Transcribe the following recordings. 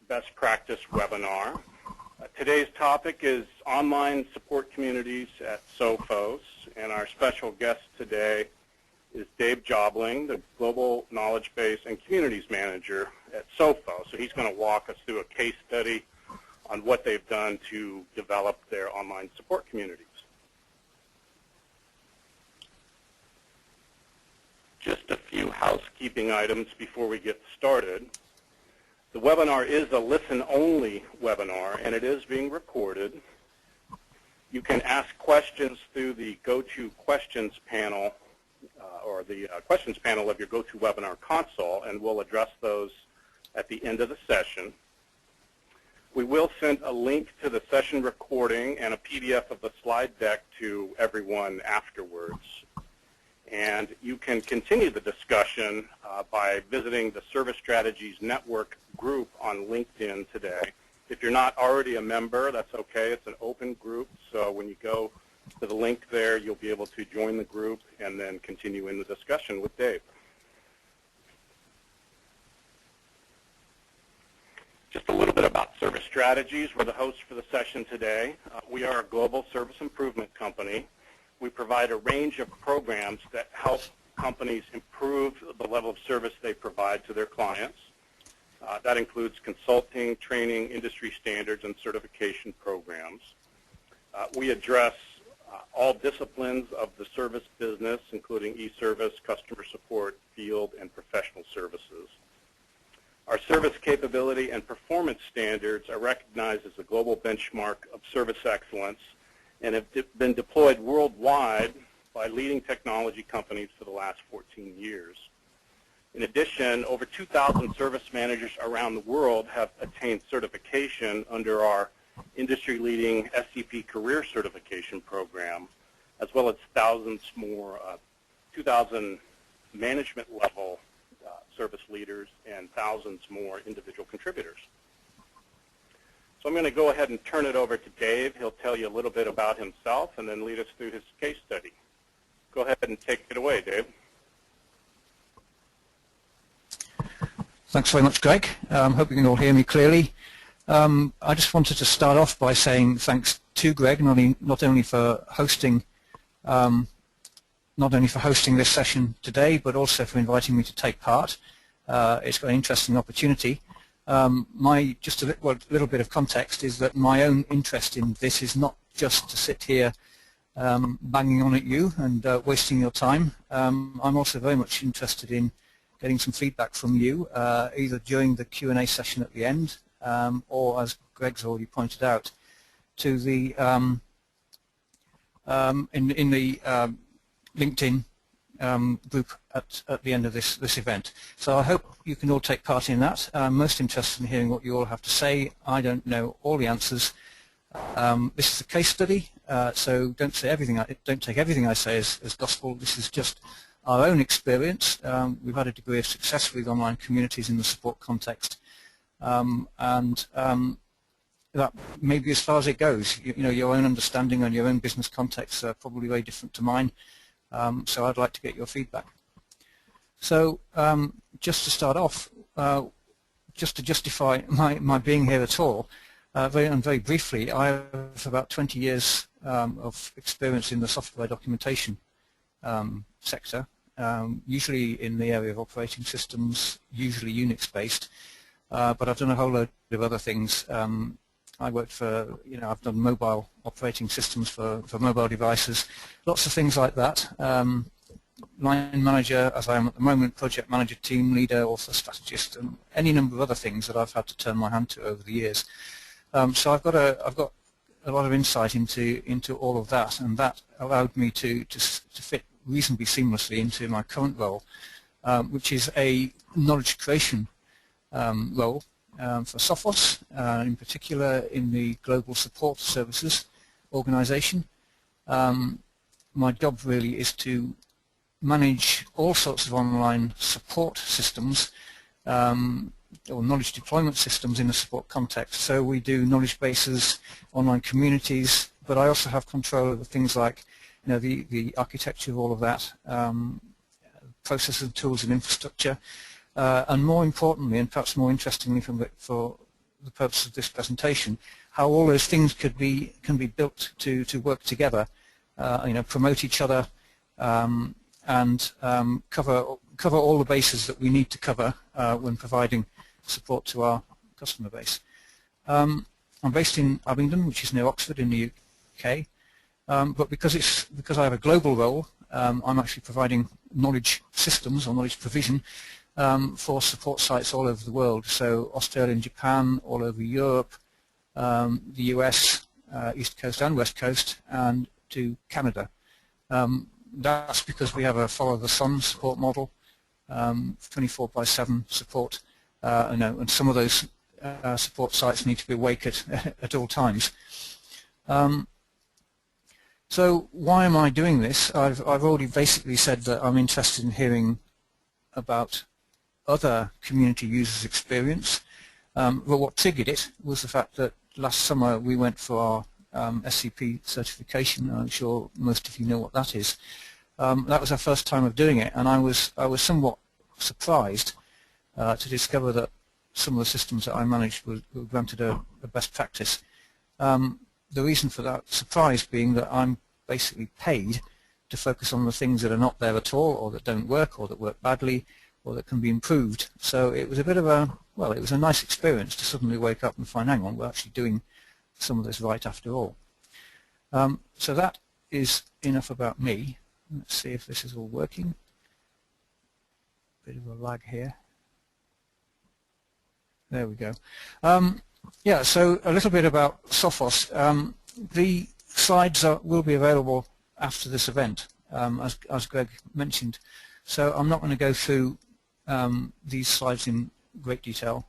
best practice webinar. Today's topic is online support communities at Sophos, and our special guest today is Dave Jobling, the Global Knowledge Base and Communities Manager at Sophos. So he's going to walk us through a case study on what they've done to develop their online support communities. Just a few housekeeping items before we get started. The webinar is a listen-only webinar, and it is being recorded. You can ask questions through the GoToQuestions panel, or the questions panel of your GoToWebinar console, and we'll address those at the end of the session. We will send a link to the session recording and a PDF of the slide deck to everyone afterwards. And you can continue the discussion by visiting the Service Strategies Network group on LinkedIn today. If you're not already a member, that's okay. It's an open group, so when you go to the link there, you'll be able to join the group and then continue in the discussion with Dave. Just a little bit about Service Strategies. We're the hosts for the session today. We are a global service improvement company. We provide a range of programs that help companies improve the level of service they provide to their clients. That includes consulting, training, industry standards, and certification programs. We address all disciplines of the service business, including e-service, customer support, field, and professional services. Our service capability and performance standards are recognized as a global benchmark of service excellence and have been deployed worldwide by leading technology companies for the last 14 years. In addition, over 2,000 service managers around the world have attained certification under our industry-leading SCP Career Certification Program, as well as thousands more, 2,000 management-level service leaders and thousands more individual contributors. So I'm going to go ahead and turn it over to Dave. He'll tell you a little bit about himself and then lead us through his case study. Go ahead and take it away, Dave. Thanks very much, Greg. Hope you can all hear me clearly. I just wanted to start off by saying thanks to Greg, not only for hosting this session today, but also for inviting me to take part. It's got an interesting opportunity. Just a little bit of context is that my own interest in this is not just to sit here banging on at you and wasting your time. I'm also very much interested in getting some feedback from you, either during the Q&A session at the end, or as Greg's already pointed out, to the in the LinkedIn group at the end of this event. So I hope you can all take part in that. I'm most interested in hearing what you all have to say. I don't know all the answers. This is a case study, so don't take everything I say as gospel. This is just our own experience. We've had a degree of success with online communities in the support context, and that may be as far as it goes. You know, your own understanding and your own business context are probably very different to mine. So I'd like to get your feedback. So just to start off, just to justify my being here at all, very briefly, I have about 20 years of experience in the software documentation sector, usually in the area of operating systems, usually Unix-based, but I've done a whole load of other things. I worked for, I've done mobile operating systems for mobile devices, lots of things like that. Line manager, as I am at the moment, project manager, team leader, author, strategist, and any number of other things that I've had to turn my hand to over the years. So I've got a lot of insight into all of that, and that allowed me to fit reasonably seamlessly into my current role, which is a knowledge creation role. For Sophos, in particular in the Global Support Services organization. My job really is to manage all sorts of online support systems or knowledge deployment systems in the support context. So we do knowledge bases, online communities, but I also have control over things like the architecture of all of that, processes, tools and infrastructure. And more importantly, and perhaps more interestingly for the purpose of this presentation, how all those things can be built to work together, promote each other, and cover all the bases that we need to cover when providing support to our customer base. I'm based in Abingdon, which is near Oxford in the UK, but because I have a global role, I'm actually providing knowledge systems or knowledge provision for support sites all over the world. So Australia and Japan, all over Europe, the US, East Coast and West Coast, and to Canada. That's because we have a follow the sun support model, 24/7 support, and some of those support sites need to be awake at all times. So why am I doing this? I've already basically said that I'm interested in hearing about other community users' experience. But what triggered it was the fact that last summer we went for our SCP certification. I'm sure most of you know what that is. That was our first time of doing it, and I was somewhat surprised to discover that some of the systems that I managed were granted a best practice. The reason for that surprise being that I'm basically paid to focus on the things that are not there at all, or that don't work, or that work badly, or that can be improved. So it was a bit of a, well, it was a nice experience to suddenly wake up and find, hang on, we're actually doing some of this right after all. So that is enough about me. Let's see if this is all working. Bit of a lag here. There we go. Yeah, so a little bit about Sophos. The slides will be available after this event, as Greg mentioned. So I'm not going to go through these slides in great detail.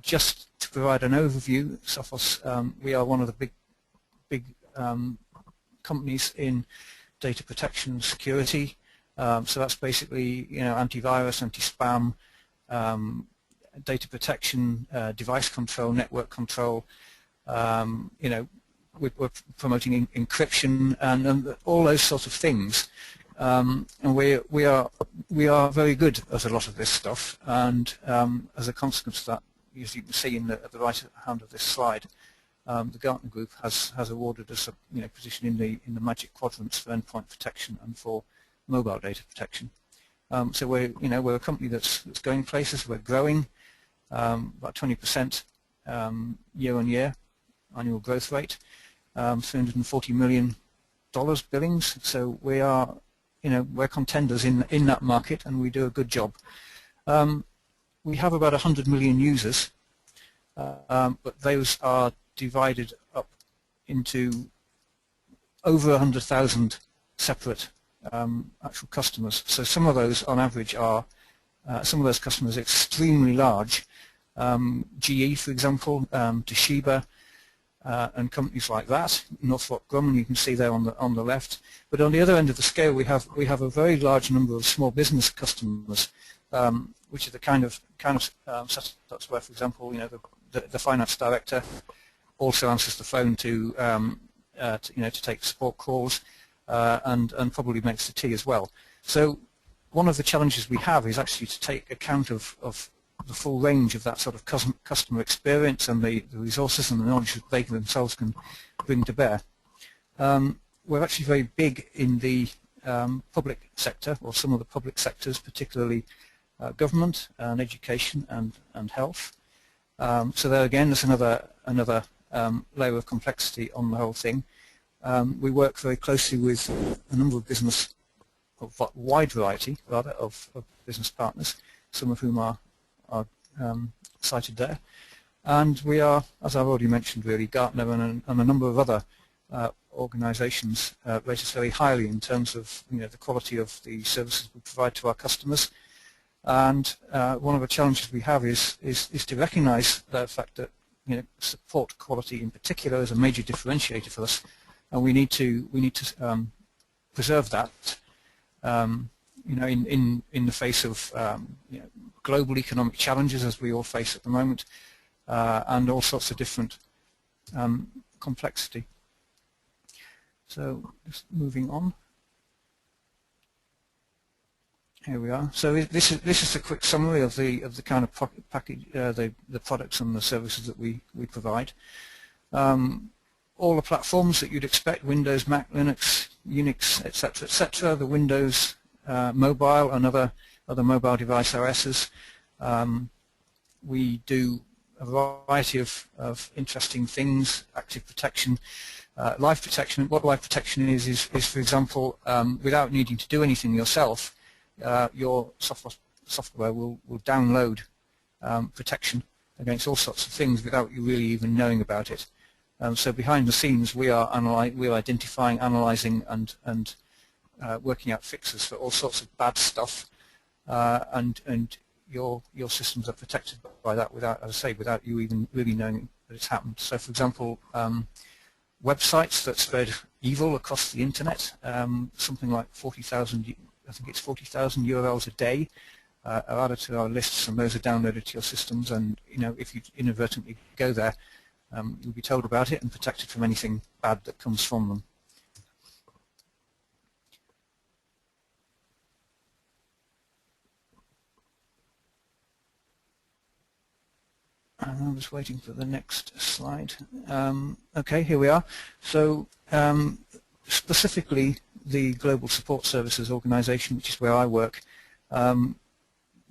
Just to provide an overview, Sophos, we are one of the big companies in data protection and security. So that's basically, antivirus, anti-spam, data protection, device control, network control. We're promoting encryption and all those sorts of things. And we are very good at a lot of this stuff. And as a consequence of that, as you can see at the right hand of this slide, the Gartner Group has awarded us a position in the magic quadrants for endpoint protection and for mobile data protection. So we're a company that's going places. We're growing about 20% year-on-year annual growth rate, $340 million billings. So we are, we're contenders in that market, and we do a good job. We have about 100 million users, but those are divided up into over 100,000 separate actual customers. So some of those, on average, are some of those customers are extremely large. GE, for example, Toshiba, and companies like that. Northrop Grumman, you can see there on the left. But on the other end of the scale, we have a very large number of small business customers, which are the kind of setups where, for example, the finance director also answers the phone to take support calls, and probably makes the tea as well. So one of the challenges we have is actually to take account of the full range of that sort of customer experience and the resources and the knowledge that they themselves can bring to bear. We're actually very big in the public sector, or some of the public sectors, particularly government and education and health. So there again, there's another layer of complexity on the whole thing. We work very closely with a number of business, of a wide variety rather, of business partners, some of whom are cited there. And we are, as I've already mentioned, really, Gartner and a number of other organizations rate us very highly in terms of the quality of the services we provide to our customers. And one of the challenges we have is to recognize the fact that support quality in particular is a major differentiator for us, and we need to preserve that in the face of global economic challenges, as we all face at the moment, and all sorts of different complexity. So just moving on. Here we are. So this is a quick summary of the kind of package, the products and the services that we provide. All the platforms that you'd expect: Windows, Mac, Linux, Unix, etc., etc. The Windows mobile and other mobile device OSs. We do a variety of interesting things: active protection, live protection. What live protection is for example, without needing to do anything yourself, your software will download protection against all sorts of things without you really even knowing about it. So behind the scenes, we are identifying, analysing, and working out fixes for all sorts of bad stuff, and your systems are protected by that without, as I say, without you even really knowing that it's happened. So, for example, websites that spread evil across the internet, something like 40,000, I think it's 40,000 URLs a day are added to our lists, and those are downloaded to your systems. And if you inadvertently go there, you'll be told about it and protected from anything bad that comes from them. I'm just waiting for the next slide. Okay, here we are. So specifically, the Global Support Services Organization, which is where I work,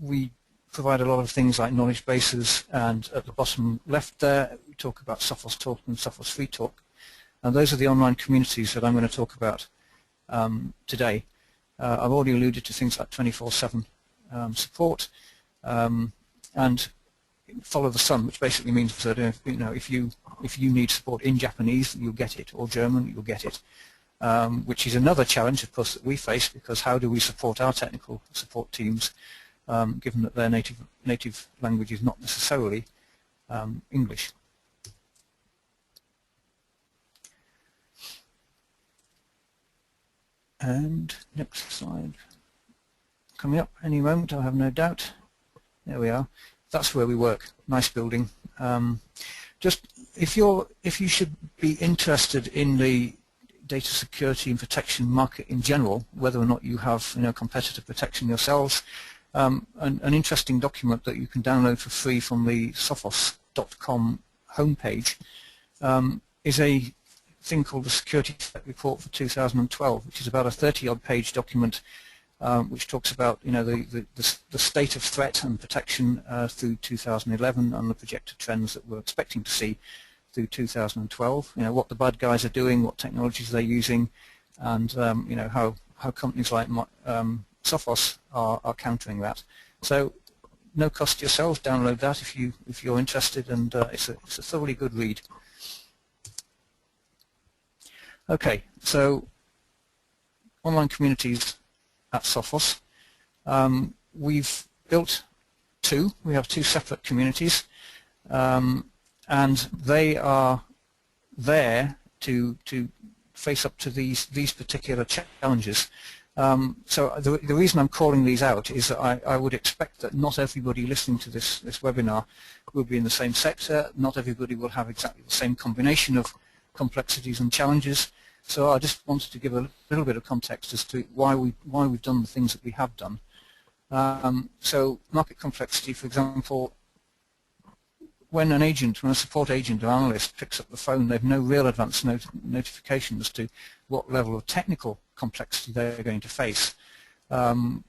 we provide a lot of things like knowledge bases, and at the bottom left there we talk about Sophos Talk and Sophos Free Talk, and those are the online communities that I'm going to talk about today. I've already alluded to things like 24/7 support, and follow the sun, which basically means that if you need support in Japanese, you'll get it, or German, you'll get it. Which is another challenge, of course, that we face, because how do we support our technical support teams, given that their native language is not necessarily English. And next slide, coming up any moment, I have no doubt. There we are. That's where we work. Nice building. Just if you should be interested in the data security and protection market in general, whether or not you have competitive protection yourselves, an interesting document that you can download for free from the sophos.com homepage is a thing called the Security Threat Report for 2012, which is about a 30-odd page document which talks about the state of threat and protection through 2011 and the projected trends that we're expecting to see through 2012. What the bad guys are doing, what technologies they're using, and how companies like Sophos are countering that. So no cost to yourselves. Download that if you're interested, and it's a thoroughly good read. Okay, so online communities at Sophos. We've built two. We have two separate communities, and they are there to face up to these particular challenges. So the reason I'm calling these out is that I would expect that not everybody listening to this webinar will be in the same sector. Not everybody will have exactly the same combination of complexities and challenges. So I just wanted to give a little bit of context as to why we've done the things that we have done. So market complexity, for example, when a support agent or analyst picks up the phone, they've no real advance notification as to what level of technical complexity they're going to face. So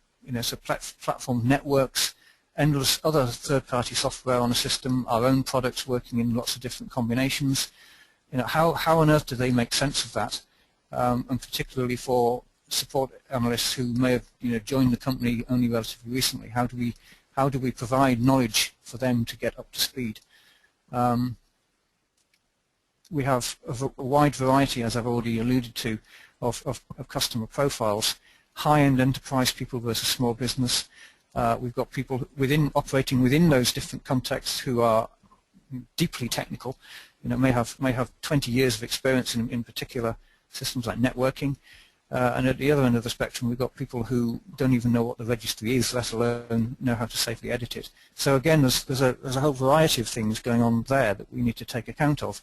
platform networks, endless other third-party software on a system, our own products working in lots of different combinations. How on earth do they make sense of that? And particularly for support analysts who may have joined the company only relatively recently, how do we provide knowledge for them to get up to speed? We have a wide variety, as I've already alluded to, of customer profiles. High-end enterprise people versus small business. We've got people operating within those different contexts who are deeply technical. May have 20 years of experience in particular systems like networking. And at the other end of the spectrum, we've got people who don't even know what the registry is, let alone know how to safely edit it. So again, there's a whole variety of things going on there that we need to take account of.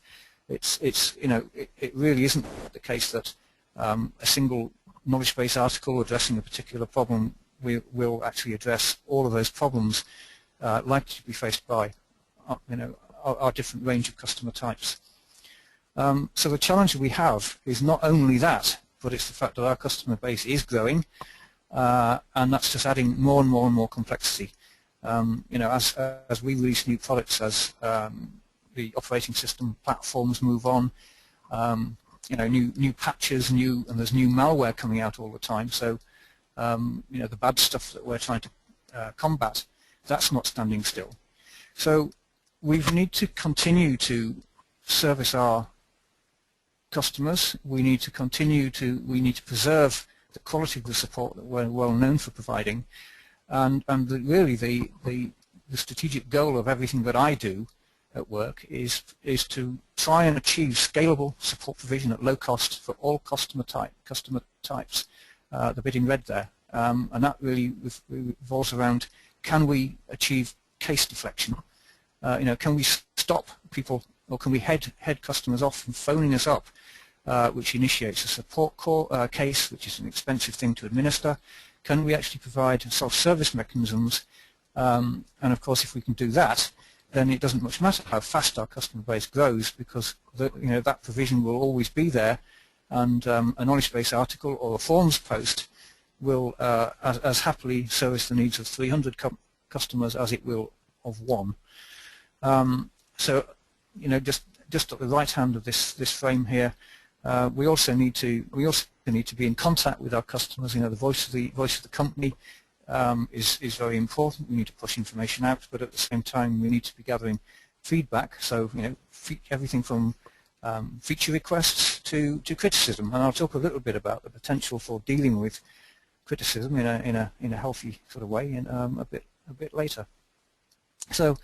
It really isn't the case that a single knowledge base article addressing a particular problem we will actually address all of those problems likely to be faced by our different range of customer types. So the challenge that we have is not only that, but it's the fact that our customer base is growing, and that's just adding more and more and more complexity. As we release new products, as the operating system platforms move on, new patches, and there's new malware coming out all the time. So the bad stuff that we're trying to combat, that's not standing still. So we need to continue to service our customers. We need to preserve the quality of the support that we're well known for providing, and really the strategic goal of everything that I do at work is to try and achieve scalable support provision at low cost for all customer types. The bit in red there, and that really revolves around: can we achieve case deflection? Can we stop people, or can we head customers off from phoning us up, which initiates a support call case, which is an expensive thing to administer? Can we actually provide self-service mechanisms? And of course, if we can do that, then it doesn't much matter how fast our customer base grows, because that provision will always be there, and a knowledge base article or a forums post will as happily service the needs of 300 customers as it will of one. So just at the right hand of this frame here, we also need to be in contact with our customers. The voice of the company is very important. We need to push information out, but at the same time we need to be gathering feedback. So everything from feature requests to criticism, and I'll talk a little bit about the potential for dealing with criticism in a healthy sort of way a bit later. So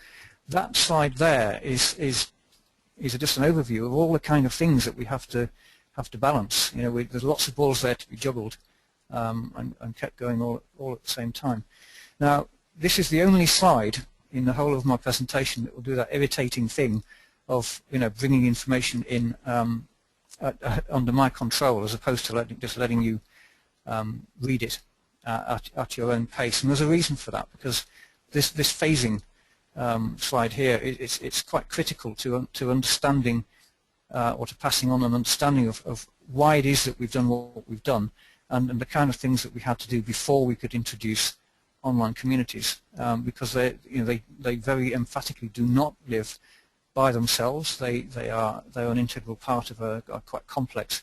that slide there is just an overview of all the kind of things that we have to balance. There's lots of balls there to be juggled, and kept going all at the same time. Now, this is the only slide in the whole of my presentation that will do that irritating thing of bringing information in under my control, as opposed to just letting you read it at your own pace. And there's a reason for that, because this phasing slide here, it's quite critical to understanding or to passing on an understanding of why it is that we've done what we've done, and the kind of things that we had to do before we could introduce online communities, because they very emphatically do not live by themselves. They are an integral part of a quite complex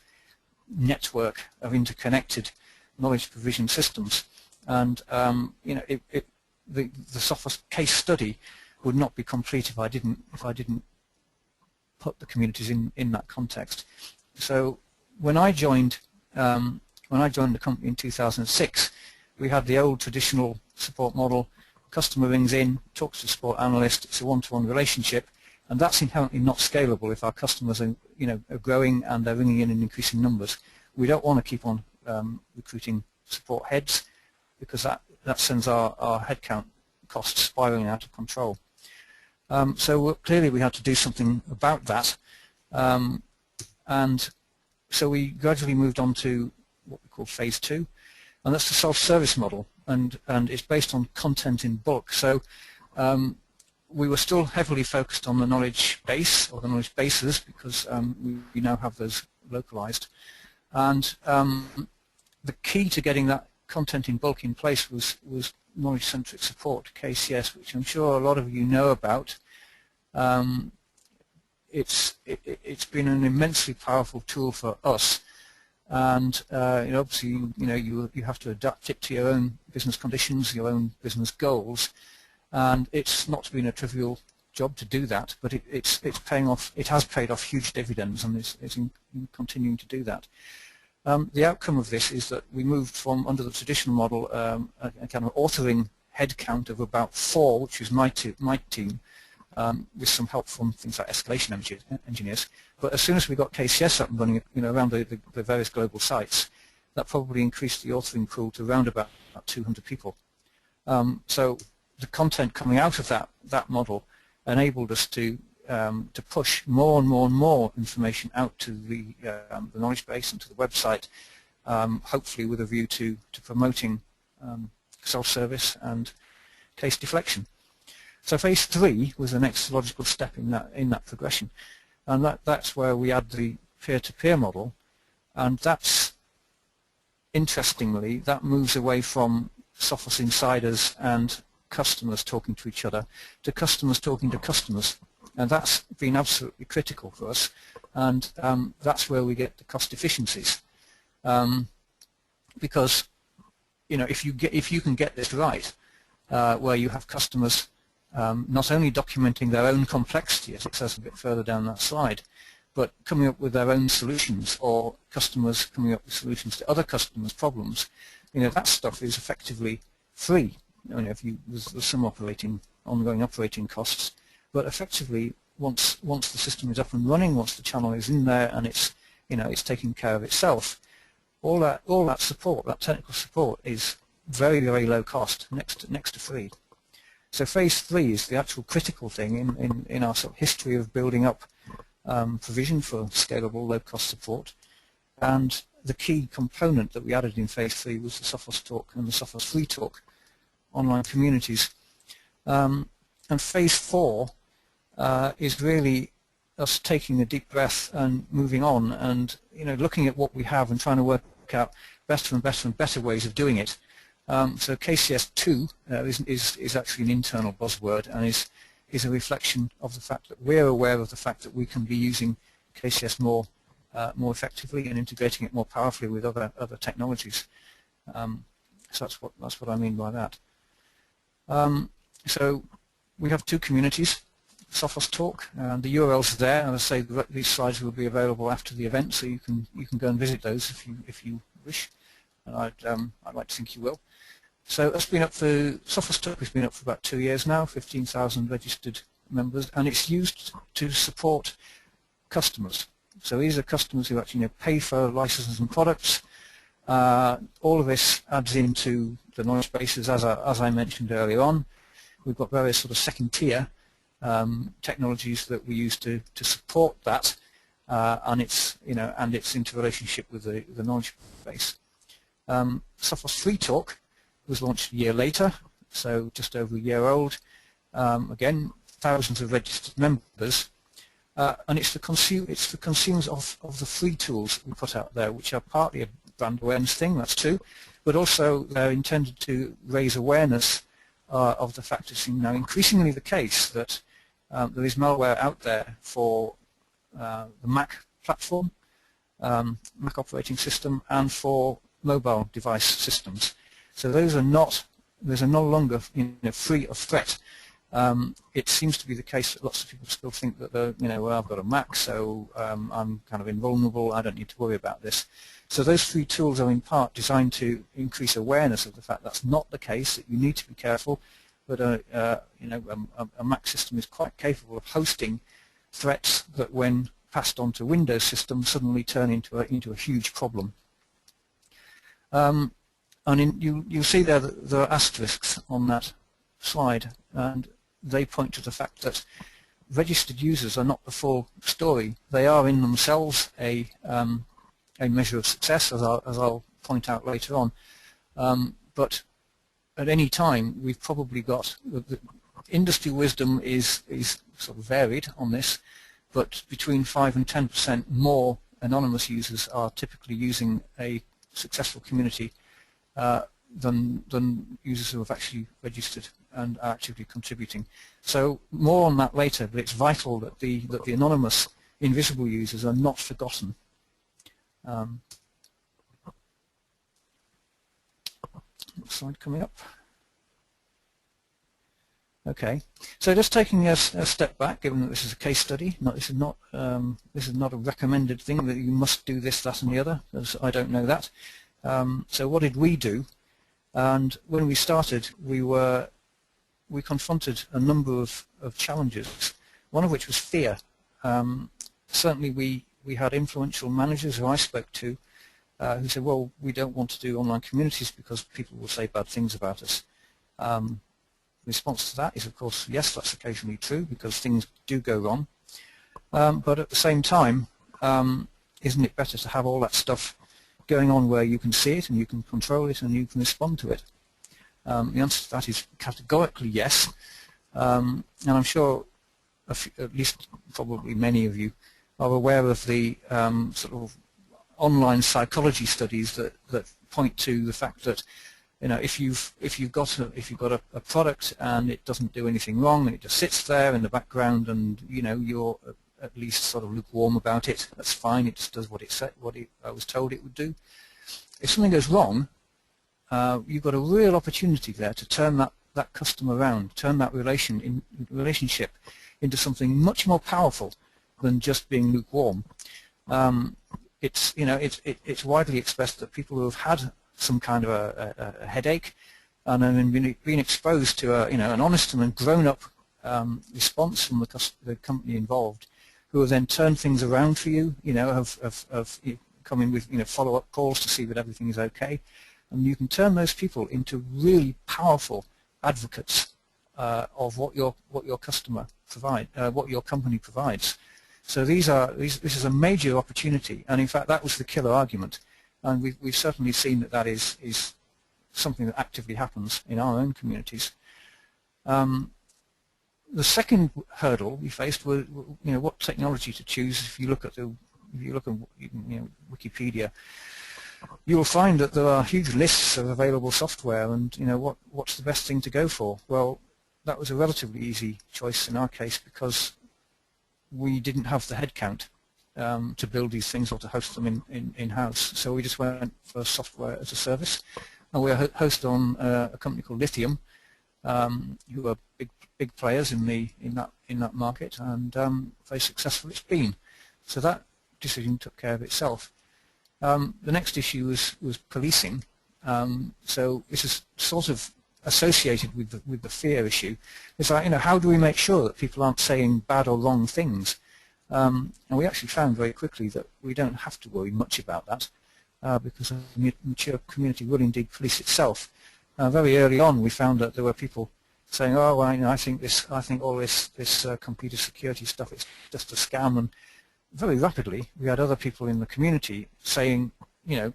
network of interconnected knowledge provision systems, and the Sophos case study would not be complete if I didn't put the communities in that context. So when I joined the company in 2006, we had the old traditional support model. Customer rings in, talks to a support analyst. It's a one-to-one relationship, and that's inherently not scalable if our customers are growing and they're ringing in increasing numbers. We don't want to keep on recruiting support heads, because that sends our headcount costs spiraling out of control. So clearly we had to do something about that, and so we gradually moved on to what we call phase 2, and that's the self-service model, and it's based on content in bulk. So we were still heavily focused on the knowledge base, or the knowledge bases, because we now have those localized, and the key to getting that content in bulk in place was knowledge-centric support, KCS, which I'm sure a lot of you know about. It's been an immensely powerful tool for us, and obviously you have to adapt it to your own business conditions, your own business goals, and it's not been a trivial job to do that, but it's paying off. It has paid off huge dividends, and it's continuing to do that. The outcome of this is that we moved from, under the traditional model, a kind of authoring headcount of about 4, which was my team, with some help from things like escalation engineers. But as soon as we got KCS up and running, around the various global sites, that probably increased the authoring pool to around about 200 people. So the content coming out of that model enabled us to push more and more and more information out to the knowledge base and to the website, hopefully with a view to promoting self-service, and case deflection. So phase 3 was the next logical step in that progression, and that's where we add the peer-to-peer model, and that's, interestingly, that moves away from Sophos insiders and customers talking to each other to customers talking to customers, and that's been absolutely critical for us, and that's where we get the cost efficiencies, because if you can get this right, where you have customers not only documenting their own complexity, as it says a bit further down that slide, but coming up with their own solutions, or customers coming up with solutions to other customers' problems, that stuff is effectively free. There's some ongoing operating costs, but effectively once the system is up and running, once the channel is in there and it's taking care of itself, all that support, that technical support, is very, very low cost, next to free. So phase 3 is the actual critical thing in our sort of history of building up provision for scalable, low-cost support. And the key component that we added in phase 3 was the Sophos Talk and the Sophos Free Talk online communities. And phase 4 is really us taking a deep breath and moving on, and looking at what we have and trying to work out better and better and better ways of doing it. So KCS2 is actually an internal buzzword, and is a reflection of the fact that we're aware of the fact that we can be using KCS more effectively and integrating it more powerfully with other technologies. So that's what I mean by that. So we have 2 communities, Sophos Talk, and the URLs are there. And as I say, these slides will be available after the event, so you can go and visit those if you wish, and I'd like to think you will. So it's been up for Sophos Talk has been up for about 2 years now, 15,000 registered members, and it's used to support customers. So these are customers who actually pay for licenses and products. All of this adds into the knowledge bases, as I mentioned earlier on. We've got various sort of second-tier technologies that we use to support that, and its interrelationship with the knowledge base. Sophos Free Talk was launched a year later, so just over a year old. Again, thousands of registered members, and it's the consumers of the free tools that we put out there, which are partly a brand awareness thing, that's true, but also they're intended to raise awareness of the fact it's now increasingly the case that there is malware out there for the Mac platform, Mac operating system, and for mobile device systems. So those are no longer free of threat. It seems to be the case that lots of people still think that well, I've got a Mac, so I'm kind of invulnerable, I don't need to worry about this. So those free tools are in part designed to increase awareness of the fact that's not the case, that you need to be careful, but a Mac system is quite capable of hosting threats that, when passed on to Windows systems, suddenly turn into a huge problem. And you'll see there that there are asterisks on that slide, and they point to the fact that registered users are not the full story. They are in themselves a measure of success, as I'll point out later on. But at any time, we've probably got the industry wisdom is sort of varied on this, but between 5 and 10% more anonymous users are typically using a successful community than users who have actually registered and are actively contributing. So more on that later, but it's vital that the anonymous, invisible users are not forgotten. Next slide coming up. Okay, so just taking a step back, given that this is a case study, this is not a recommended thing that you must do this, that, and the other, as I don't know that. So what did we do? And when we started, we confronted a number of challenges, one of which was fear. Certainly we had influential managers who I spoke to who said, well, we don't want to do online communities because people will say bad things about us. The response to that is, of course, yes, that's occasionally true because things do go wrong. But at the same time, isn't it better to have all that stuff going on where you can see it and you can control it and you can respond to it? The answer to that is categorically yes, and I'm sure at least probably many of you are aware of the sort of online psychology studies that point to the fact that, you know, if you've got a product and it doesn't do anything wrong and it just sits there in the background and, you know, you're at least sort of lukewarm about it, that's fine. It just does what it said, I was told it would do. If something goes wrong, you've got a real opportunity there to turn that customer around, turn that relationship into something much more powerful than just being lukewarm. It's, you know, it's widely expressed that people who have had some kind of a headache and then been exposed to you know, an honest and grown-up response from the company involved, who have then turned things around for you, you know, have come in with, you know, follow-up calls to see that everything is okay, and you can turn those people into really powerful advocates of what your customer what your company provides. So this is a major opportunity, and in fact that was the killer argument, and we've certainly seen that is something that actively happens in our own communities. The second hurdle we faced was, you know, what technology to choose. If you look at Wikipedia, you will find that there are huge lists of available software, and, you know, what's the best thing to go for? Well, that was a relatively easy choice in our case because we didn't have the headcount to build these things or to host them in-house. So we just went for software as a service, and we are hosted on a company called Lithium, who are big players in that market, and very successful it's been. So that decision took care of itself. The next issue was policing. So this is sort of associated with the fear issue. It's like, you know, how do we make sure that people aren't saying bad or wrong things? And we actually found very quickly that we don't have to worry much about that because a mature community will indeed police itself. Very early on, we found that there were people saying, "Oh, well, you know, I think all this computer security stuff is just a scam," and very rapidly we had other people in the community saying, you know,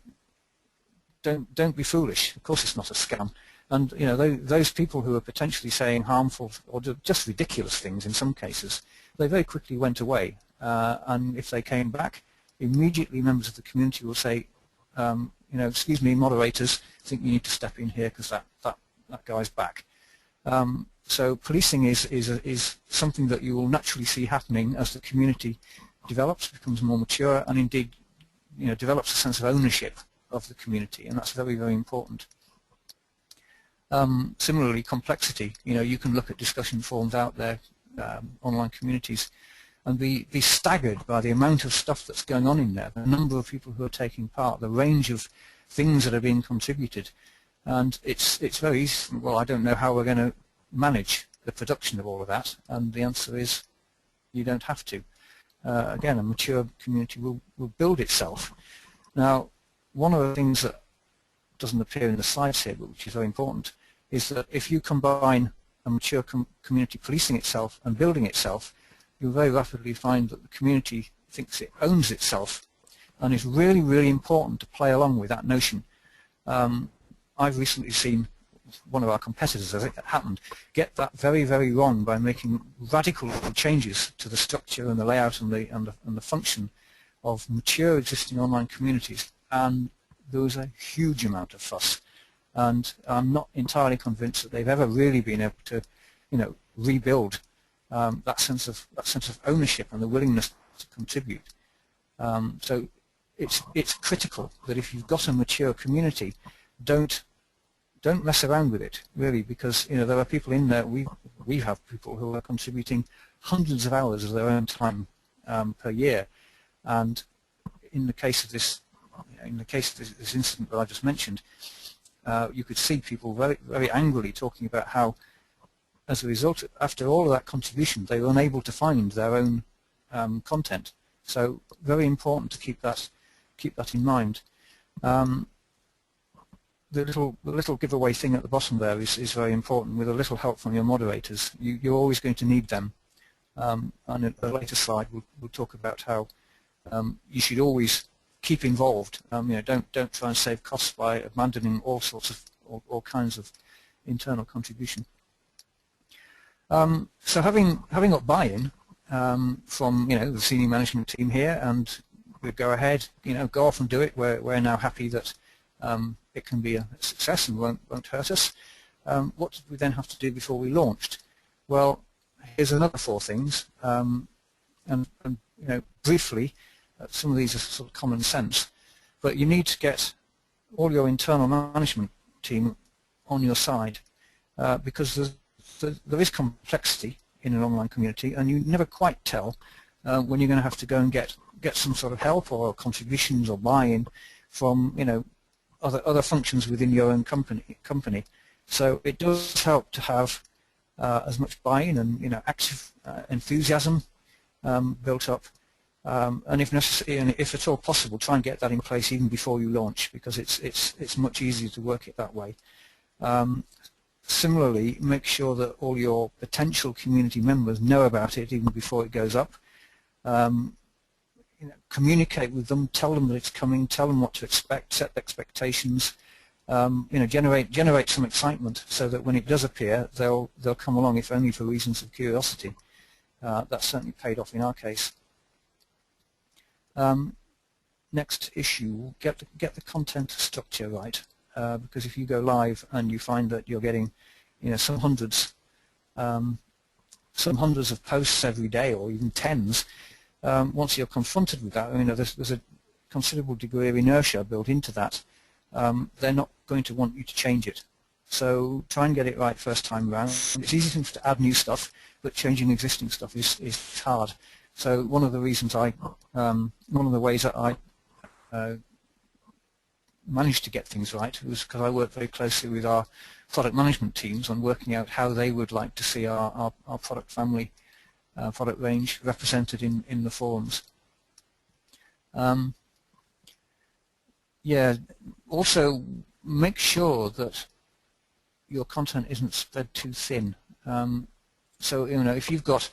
don't be foolish. Of course, it's not a scam. And, you know, those people who are potentially saying harmful or just ridiculous things in some cases, they very quickly went away. And if they came back, immediately members of the community will say, you know, excuse me, moderators, I think you need to step in here because that guy's back. So policing is something that you will naturally see happening as the community develops, becomes more mature, and indeed, you know, develops a sense of ownership of the community, and that's very, very important. Similarly, complexity. You know, you can look at discussion forums out there, online communities, and be staggered by the amount of stuff that's going on in there, the number of people who are taking part, the range of things that are being contributed, and it's very easy. Well, I don't know how we're going to manage the production of all of that, and the answer is you don't have to. Again, a mature community will build itself. Now, one of the things that doesn't appear in the slides here, but which is very important, is that if you combine a mature community policing itself and building itself, you'll very rapidly find that the community thinks it owns itself, and it's really, really important to play along with that notion. I've recently seen one of our competitors, as it happened, get that very, very wrong by making radical changes to the structure and the layout and the function of mature existing online communities, and there was a huge amount of fuss. And I'm not entirely convinced that they've ever really been able to, you know, rebuild that sense of ownership and the willingness to contribute. So it's critical that if you've got a mature community, don't mess around with it, really, because, you know, there are people in there. We have people who are contributing hundreds of hours of their own time per year, and in the case of this incident that I just mentioned, you could see people very, very angrily talking about how, as a result, after all of that contribution, they were unable to find their own content. So very important to keep that in mind. The little giveaway thing at the bottom there is very important. With a little help from your moderators, you're always going to need them. And in a later slide, we'll talk about how you should always keep involved. You know, don't try and save costs by abandoning all kinds of internal contribution. So having got buy-in from the senior management team here, and we go ahead, go off and do it. We're now happy that it can be a success and won't hurt us. What did we then have to do before we launched? Well, here's another 4 things, and briefly, some of these are sort of common sense, but you need to get all your internal management team on your side, because there is complexity in an online community, and you never quite tell when you're going to have to go and get some sort of help or contributions or buy-in from other functions within your own company. So it does help to have as much buy-in and active enthusiasm built up, and if necessary, and if at all possible, try and get that in place even before you launch, because it's much easier to work it that way. Similarly, make sure that all your potential community members know about it even before it goes up. Communicate with them, tell them that it's coming, tell them what to expect, set expectations. Generate some excitement so that when it does appear, they'll come along, if only for reasons of curiosity. That's certainly paid off in our case. Next issue, get the content structure right, because if you go live and you find that you're getting some hundreds of posts every day, or even tens, once you're confronted with that, there's a considerable degree of inertia built into that. They're not going to want you to change it. So try and get it right first time around. It's easy to add new stuff, but changing existing stuff is hard. So one of the reasons one of the ways that I managed to get things right was because I worked very closely with our product management teams on working out how they would like to see our product family, product range represented in the forums. Yeah, also make sure that your content isn't spread too thin. So if you've got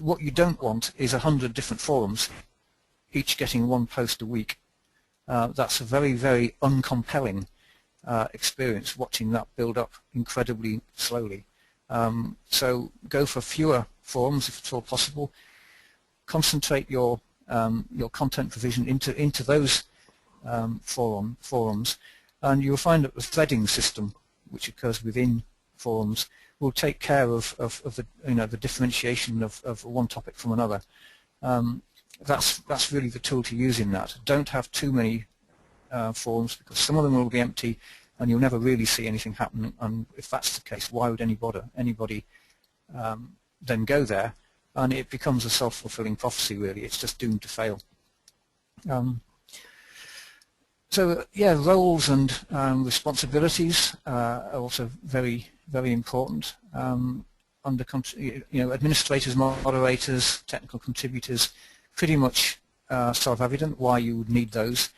what you don't want is 100 different forums, each getting 1 post a week. That's a very, very uncompelling experience, watching that build up incredibly slowly. So go for fewer forums if at all possible. Concentrate your content provision into those forums, and you'll find that the threading system, which occurs within forums, will take care of the differentiation of one topic from another. That's really the tool to use in that. Don't have too many forums, because some of them will be empty and you'll never really see anything happen, and if that's the case, why would anybody then go there? And it becomes a self-fulfilling prophecy, really. It's just doomed to fail. So yeah, roles and responsibilities are also very, very important. Administrators, moderators, technical contributors, pretty much self-evident why you would need those.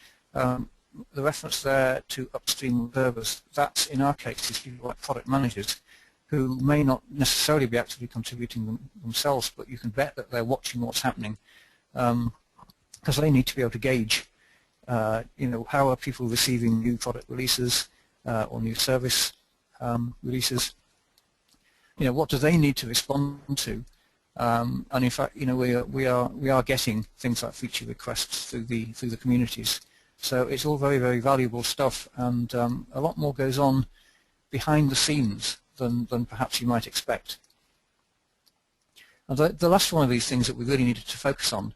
The reference there to upstream observers, that in our case is people like product managers, who may not necessarily be actively contributing themselves, but you can bet that they're watching what's happening, because they need to be able to gauge, how are people receiving new product releases or new service releases. What do they need to respond to? And in fact, we are getting things like feature requests through the communities. So it's all very, very valuable stuff, and a lot more goes on behind the scenes than perhaps you might expect. And the last one of these things that we really needed to focus on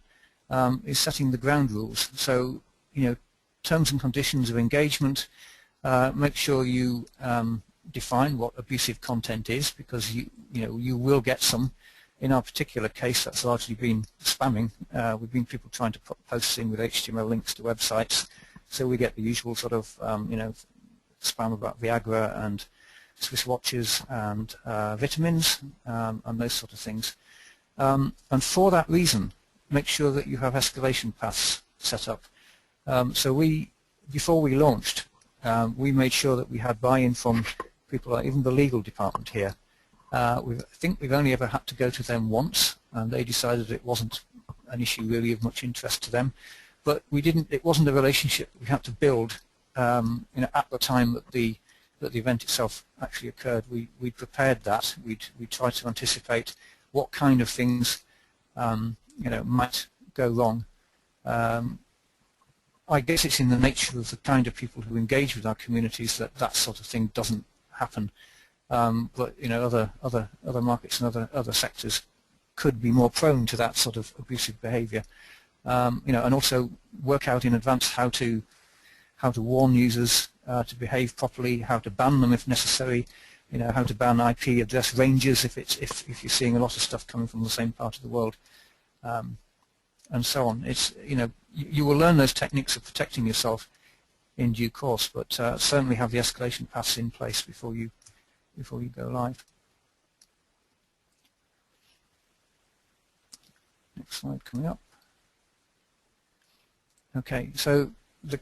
is setting the ground rules. So, terms and conditions of engagement. Make sure you define what abusive content is, because you will get some. In our particular case, that's largely been spamming. We've been people trying to put posts in with HTML links to websites, so we get the usual sort of spam about Viagra and Swiss watches and vitamins and those sort of things. And for that reason, make sure that you have escalation paths set up. So before we launched, we made sure that we had buy-in from people like even the legal department here. I think we've only ever had to go to them once, and they decided it wasn't an issue really of much interest to them. But it wasn't a relationship we had to build at the time that the event itself actually occurred, we prepared that. We tried to anticipate what kind of things might go wrong. I guess it's in the nature of the kind of people who engage with our communities that that sort of thing doesn't happen. But other markets and other sectors could be more prone to that sort of abusive behaviour. And also work out in advance how to warn users to behave properly, how to ban them if necessary, how to ban IP address ranges if you're seeing a lot of stuff coming from the same part of the world, and so on. It's you will learn those techniques of protecting yourself in due course, but certainly have the escalation paths in place before you go live. Next slide coming up. Okay, so the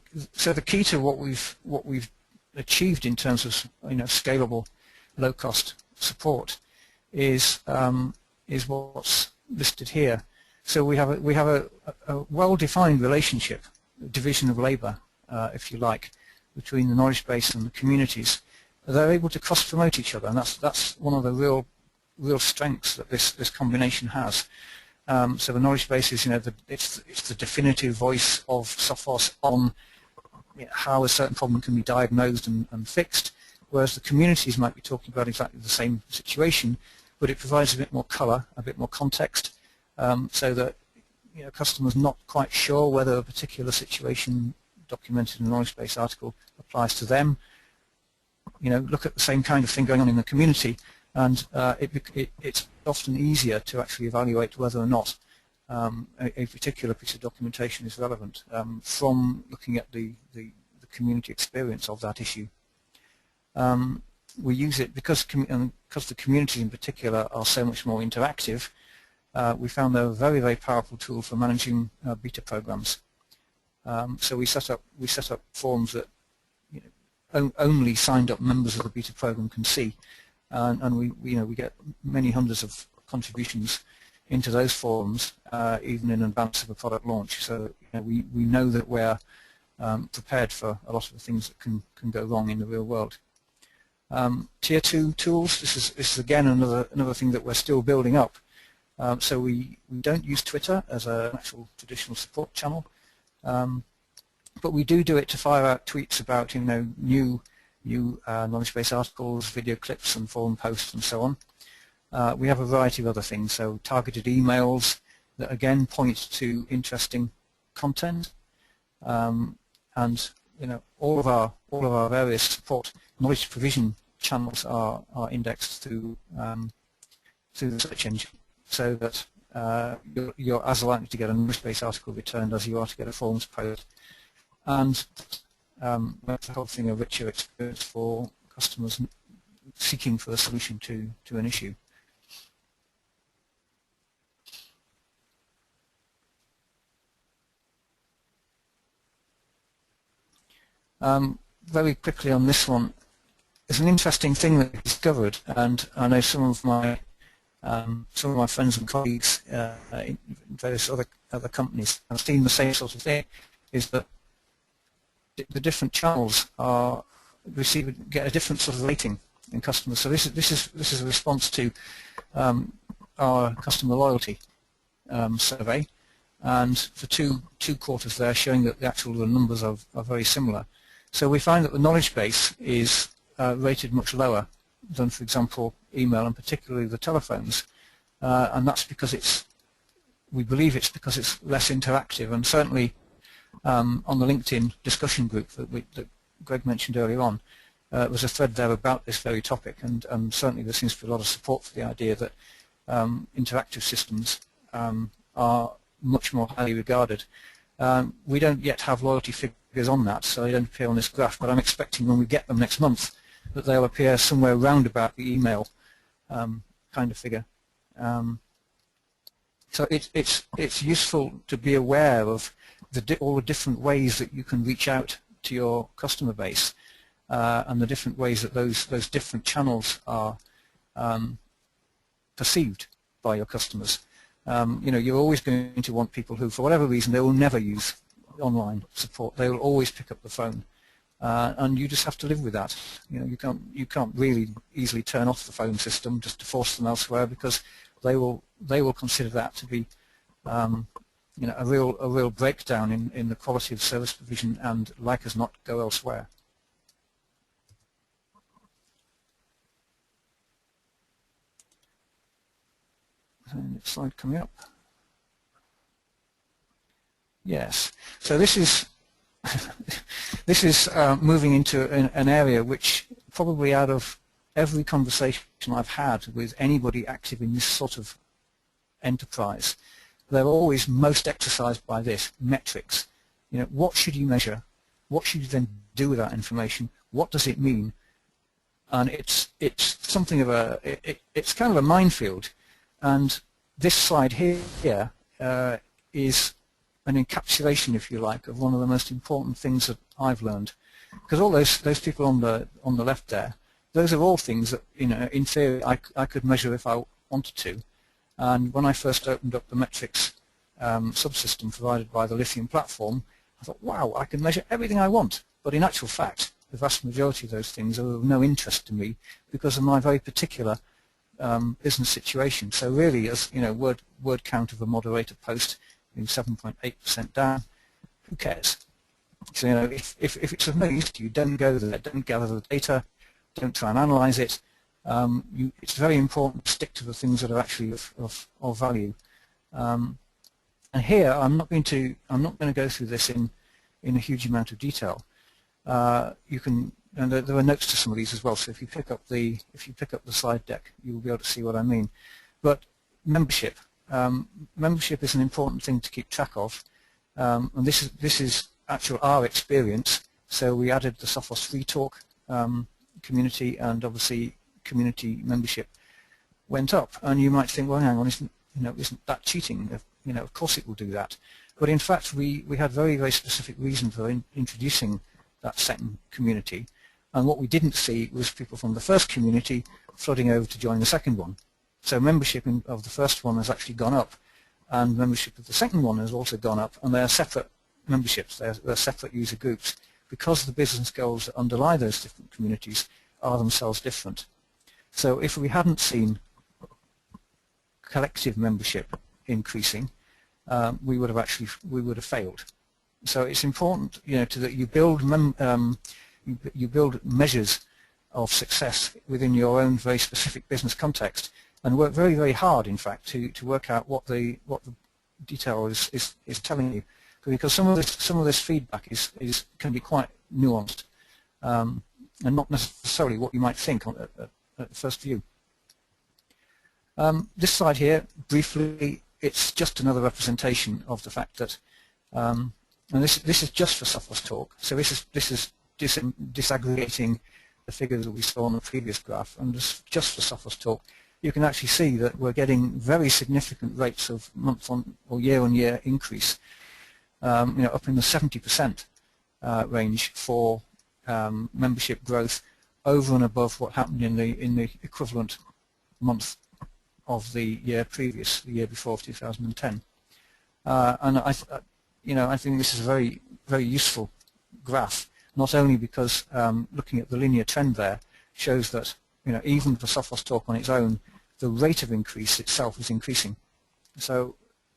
key to what we've achieved in terms of scalable, low-cost support is what's listed here. So we have a well-defined relationship, division of labour, if you like, between the knowledge base and the communities. They're able to cross-promote each other, and that's one of the real strengths that this combination has. So the knowledge base is, it's the definitive voice of Sophos on how a certain problem can be diagnosed and fixed, whereas the communities might be talking about exactly the same situation, but it provides a bit more colour, a bit more context, so that customers not quite sure whether a particular situation documented in a knowledge base article applies to them. Look at the same kind of thing going on in the community, and it's often easier to actually evaluate whether or not a particular piece of documentation is relevant from looking at the community experience of that issue. We use it because the communities in particular are so much more interactive. We found they're a very, very powerful tool for managing beta programs. So we set up forums that only signed up members of the beta program can see. And we get many hundreds of contributions into those forums, even in advance of a product launch. So we know that we're prepared for a lot of the things that can go wrong in the real world. Tier 2 tools. This is again another thing that we're still building up. So we don't use Twitter as an actual traditional support channel, but we do it to fire out tweets about new knowledge base articles, video clips and forum posts and so on. We have a variety of other things, so targeted emails that again point to interesting content, and all of our various support knowledge provision channels are indexed through the search engine, so that you're as likely to get a knowledge base article returned as you are to get a forums post, and makes the whole thing a richer experience for customers seeking for a solution to an issue. Very quickly on this one, it's an interesting thing that I discovered, and I know some of my friends and colleagues in various other companies have seen the same sort of thing, is that the different channels get a different sort of rating in customers. So this is a response to our customer loyalty survey, and for two quarters there showing that the numbers are very similar. So we find that the knowledge base is rated much lower than, for example, email, and particularly the telephones, and that's because we believe it's because it's less interactive, and certainly on the LinkedIn discussion group that Greg mentioned earlier on, there was a thread there about this very topic, and certainly there seems to be a lot of support for the idea that interactive systems are much more highly regarded. We don't yet have loyalty figures on that, so they don't appear on this graph, but I'm expecting when we get them next month that they'll appear somewhere round about the email kind of figure. So it's useful to be aware of all the different ways that you can reach out to your customer base, and the different ways that those different channels are perceived by your customers. You're always going to want people who, for whatever reason, they will never use online support. They will always pick up the phone. and you just have to live with that. You can't really easily turn off the phone system just to force them elsewhere, because they will consider that to be a real breakdown in the quality of service provision, and like as not go elsewhere. Next slide coming up. Yes, so this is this is moving into an area which probably out of every conversation I've had with anybody active in this sort of enterprise, they're always most exercised by this: metrics. What should you measure? What should you then do with that information? What does it mean? And it's something of it's kind of a minefield. And this slide here is an encapsulation, if you like, of one of the most important things that I've learned. Because all those people on the left there, those are all things that in theory I could measure if I wanted to. And when I first opened up the metrics subsystem provided by the Lithium platform, I thought, wow, I can measure everything I want. But in actual fact, the vast majority of those things are of no interest to me because of my very particular business situation. So really, as word count of a moderator post being 7.8% down, who cares? So if it's of no use to you, don't go there, don't gather the data, don't try and analyze it. It's very important to stick to the things that are actually of value. And here, I'm not going to go through this in a huge amount of detail. And there are notes to some of these as well. So if you pick up the slide deck, you will be able to see what I mean. But membership is an important thing to keep track of, and this is actual our experience. So we added the Sophos Free Talk community, and obviously community membership went up. And you might think, well, hang on, isn't that cheating? Of course it will do that. But in fact, we had very, very specific reason for introducing that second community. And what we didn't see was people from the first community flooding over to join the second one. So membership of the first one has actually gone up, and membership of the second one has also gone up, and they are separate memberships, they're separate user groups, because the business goals that underlie those different communities are themselves different. So if we hadn't seen collective membership increasing, we would have failed. So it's important, that you build you build measures of success within your own very specific business context, and work very, very hard, in fact, to work out what the detail is telling you, because some of this feedback can be quite nuanced, and not necessarily what you might think at first view. This slide here, briefly, it's just another representation of the fact that, and this is just for Sophos Talk. So this is disaggregating the figures that we saw on the previous graph, and just for Sophos Talk, you can actually see that we're getting very significant rates of month-on or year-on-year increase, up in the 70% range for membership growth over and above what happened in the equivalent month of the year previous, the year before, 2010. And I think this is a very, very useful graph, not only because looking at the linear trend there shows that even for Sophos Talk on its own, the rate of increase itself is increasing. So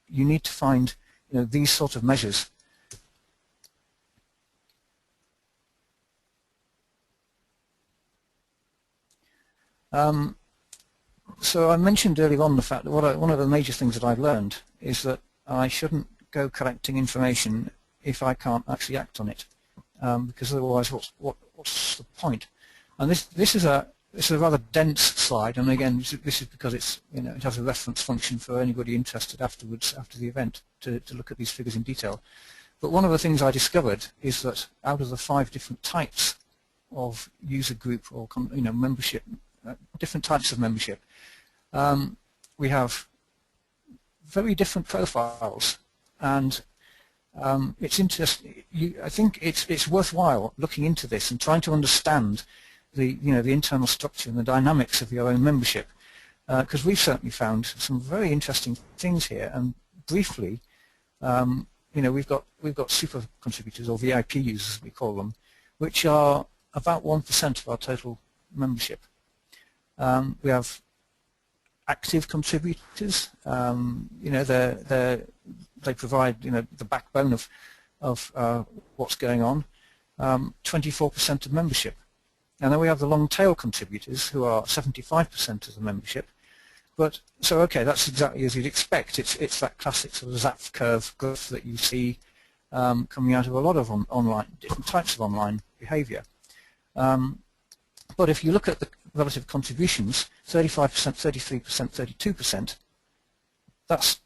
you need to find these sort of measures. So I mentioned earlier on the fact that one of the major things that I've learned is that I shouldn't go collecting information if I can't actually act on it, because otherwise what's the point? And this is a rather dense slide, and again this is because it has a reference function for anybody interested afterwards, after the event, to look at these figures in detail. But one of the things I discovered is that out of the 5 different types of user group or membership, different types of membership, we have very different profiles, and it's interesting. I think it's worthwhile looking into this and trying to understand the internal structure and the dynamics of your own membership, because we've certainly found some very interesting things here. And briefly, we've got super contributors, or VIP users as we call them, which are about 1% of our total membership. We have active contributors. They provide the backbone of what's going on. 24% of membership. And then we have the long tail contributors, who are 75% of the membership. But so okay, that's exactly as you'd expect. It's that classic sort of zap curve growth that you see coming out of a lot of different types of online behaviour. But if you look at the relative contributions, 35%, 33%, 32%, that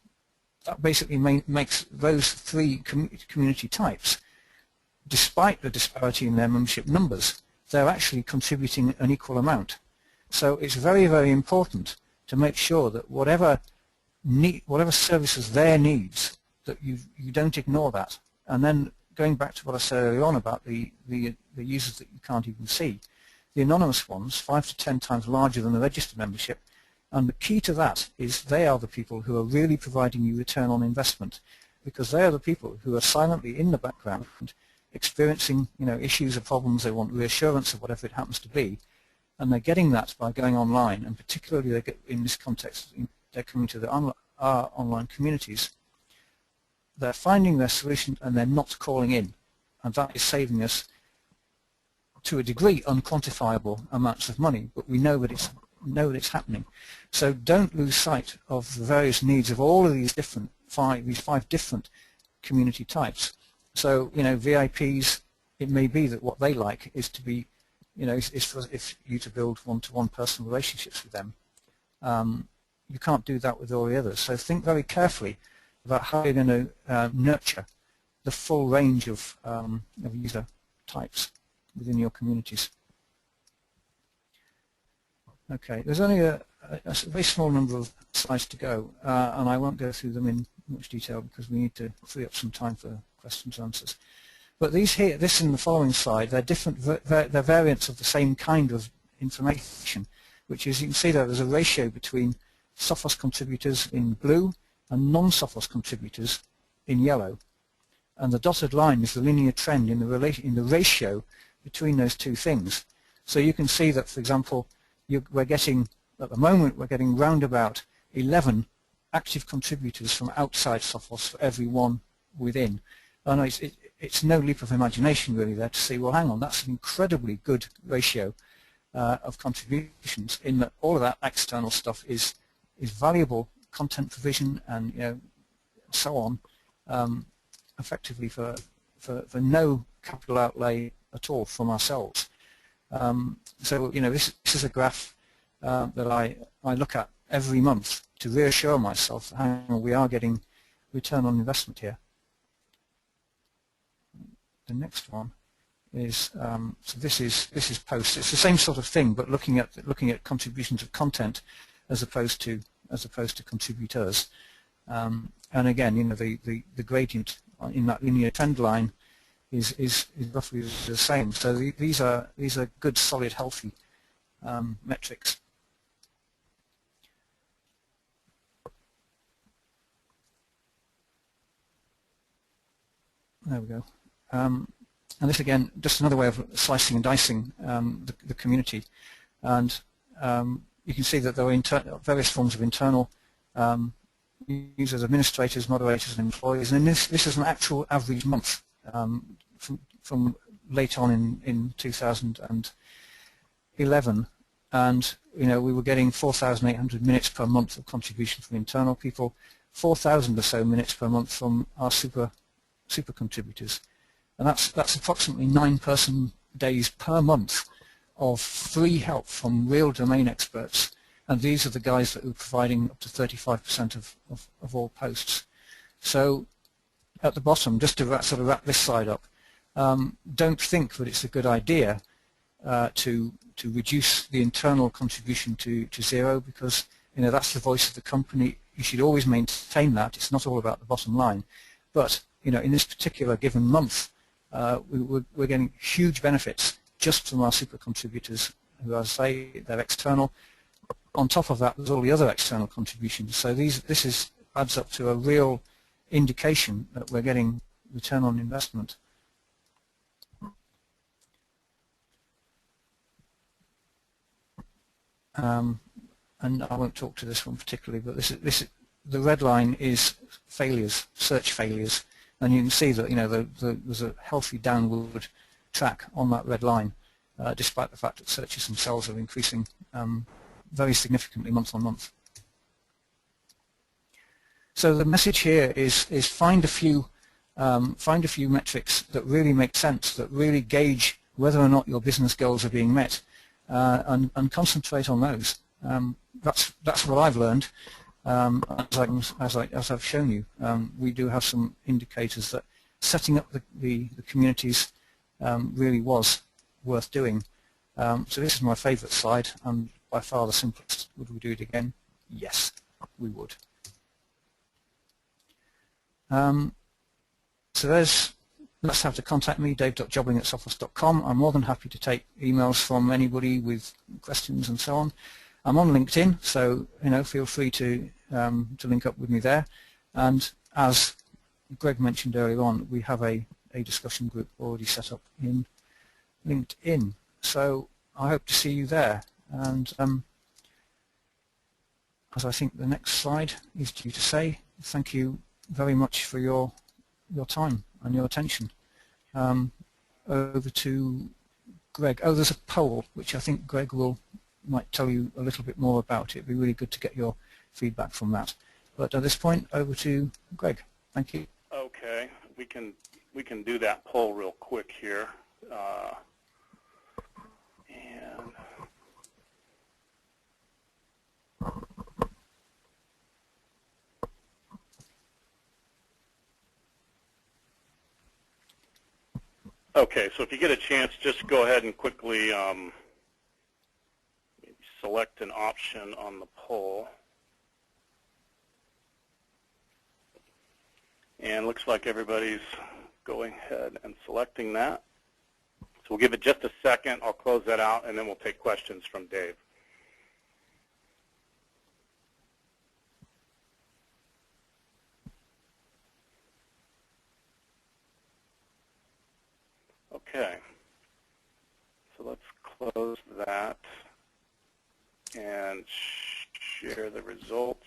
basically makes those three community types, despite the disparity in their membership numbers, they're actually contributing an equal amount. So it's very, very important to make sure that whatever services their needs, that you don't ignore that. And then going back to what I said earlier on about the users that you can't even see, the anonymous ones, 5 to 10 times larger than the registered membership, and the key to that is they are the people who are really providing you return on investment, because they are the people who are silently in the background experiencing issues or problems. They want reassurance of whatever it happens to be, and they're getting that by going online, and particularly they get, in this context, they're coming to our online communities. They're finding their solution and they're not calling in, and that is saving us, to a degree, unquantifiable amounts of money, but we know that it's happening. So don't lose sight of the various needs of all of these five different community types. So VIPs, it may be that what they like is to be, is for you to build one-to-one personal relationships with them. You can't do that with all the others. So think very carefully about how you're going to nurture the full range of user types within your communities. Okay, there's only a very small number of slides to go, and I won't go through them in much detail because we need to free up some time for questions and answers. But this in the following slide, they're different, they're variants of the same kind of information, which is, you can see that there's a ratio between Sophos contributors in blue and non-Sophos contributors in yellow. And the dotted line is the linear trend in the ratio between those two things. So you can see that, for example, we're getting, at the moment, we're getting round about 11 active contributors from outside Sophos for every one within. And it's no leap of imagination really there to see, well, hang on, that's an incredibly good ratio of contributions, in that all of that external stuff is valuable content provision and so on, effectively for no capital outlay at all from ourselves. So this is a graph that I look at every month to reassure myself that we are getting return on investment here. The next one is so this is posts. It's the same sort of thing, but looking at contributions of content as opposed to contributors. And again, the gradient in that linear trend line is roughly the same. So these are good, solid, healthy metrics. There we go. And this again, just another way of slicing and dicing the community. And you can see that there are various forms of internal users, administrators, moderators, and employees. And this is an actual average month from late on in 2011. And we were getting 4,800 minutes per month of contribution from internal people, 4,000 or so minutes per month from our super contributors. And that's approximately 9 person days per month of free help from real domain experts. And these are the guys that are providing up to 35% of all posts. So at the bottom, just to sort of wrap this slide up, don't think that it's a good idea to reduce the internal contribution to zero, because that's the voice of the company. You should always maintain that. It's not all about the bottom line. But in this particular given month, we're getting huge benefits just from our super contributors, who, as I say, they're external. On top of that, there's all the other external contributions. So this adds up to a real indication that we're getting return on investment. and I won't talk to this one particularly, but the red line is failures, search failures, and you can see that there's a healthy downward track on that red line, despite the fact that searches themselves are increasing very significantly month on month. So the message here is find a few metrics that really make sense, that really gauge whether or not your business goals are being met, and concentrate on those. That's what I've learned. As I've shown you, we do have some indicators that setting up the communities really was worth doing. So this is my favorite slide, and by far the simplest. Would we do it again? Yes, we would. So let's have to contact me, dave.jobling@sophos.com. I'm more than happy to take emails from anybody with questions and so on. I'm on LinkedIn, so feel free to link up with me there. And as Greg mentioned earlier on, we have a discussion group already set up in LinkedIn. So I hope to see you there. And as I think the next slide is due to say, thank you very much for your time and your attention. Over to Greg. Oh, there's a poll which I think Greg might tell you a little bit more about. It'd be really good to get your feedback from that. But at this point, over to Greg. Thank you. Okay, we can do that poll real quick here. Okay, so if you get a chance, just go ahead and quickly maybe select an option on the poll. And looks like everybody's going ahead and selecting that. So we'll give it just a second. I'll close that out, and then we'll take questions from Dave. Okay, so let's close that and share the results.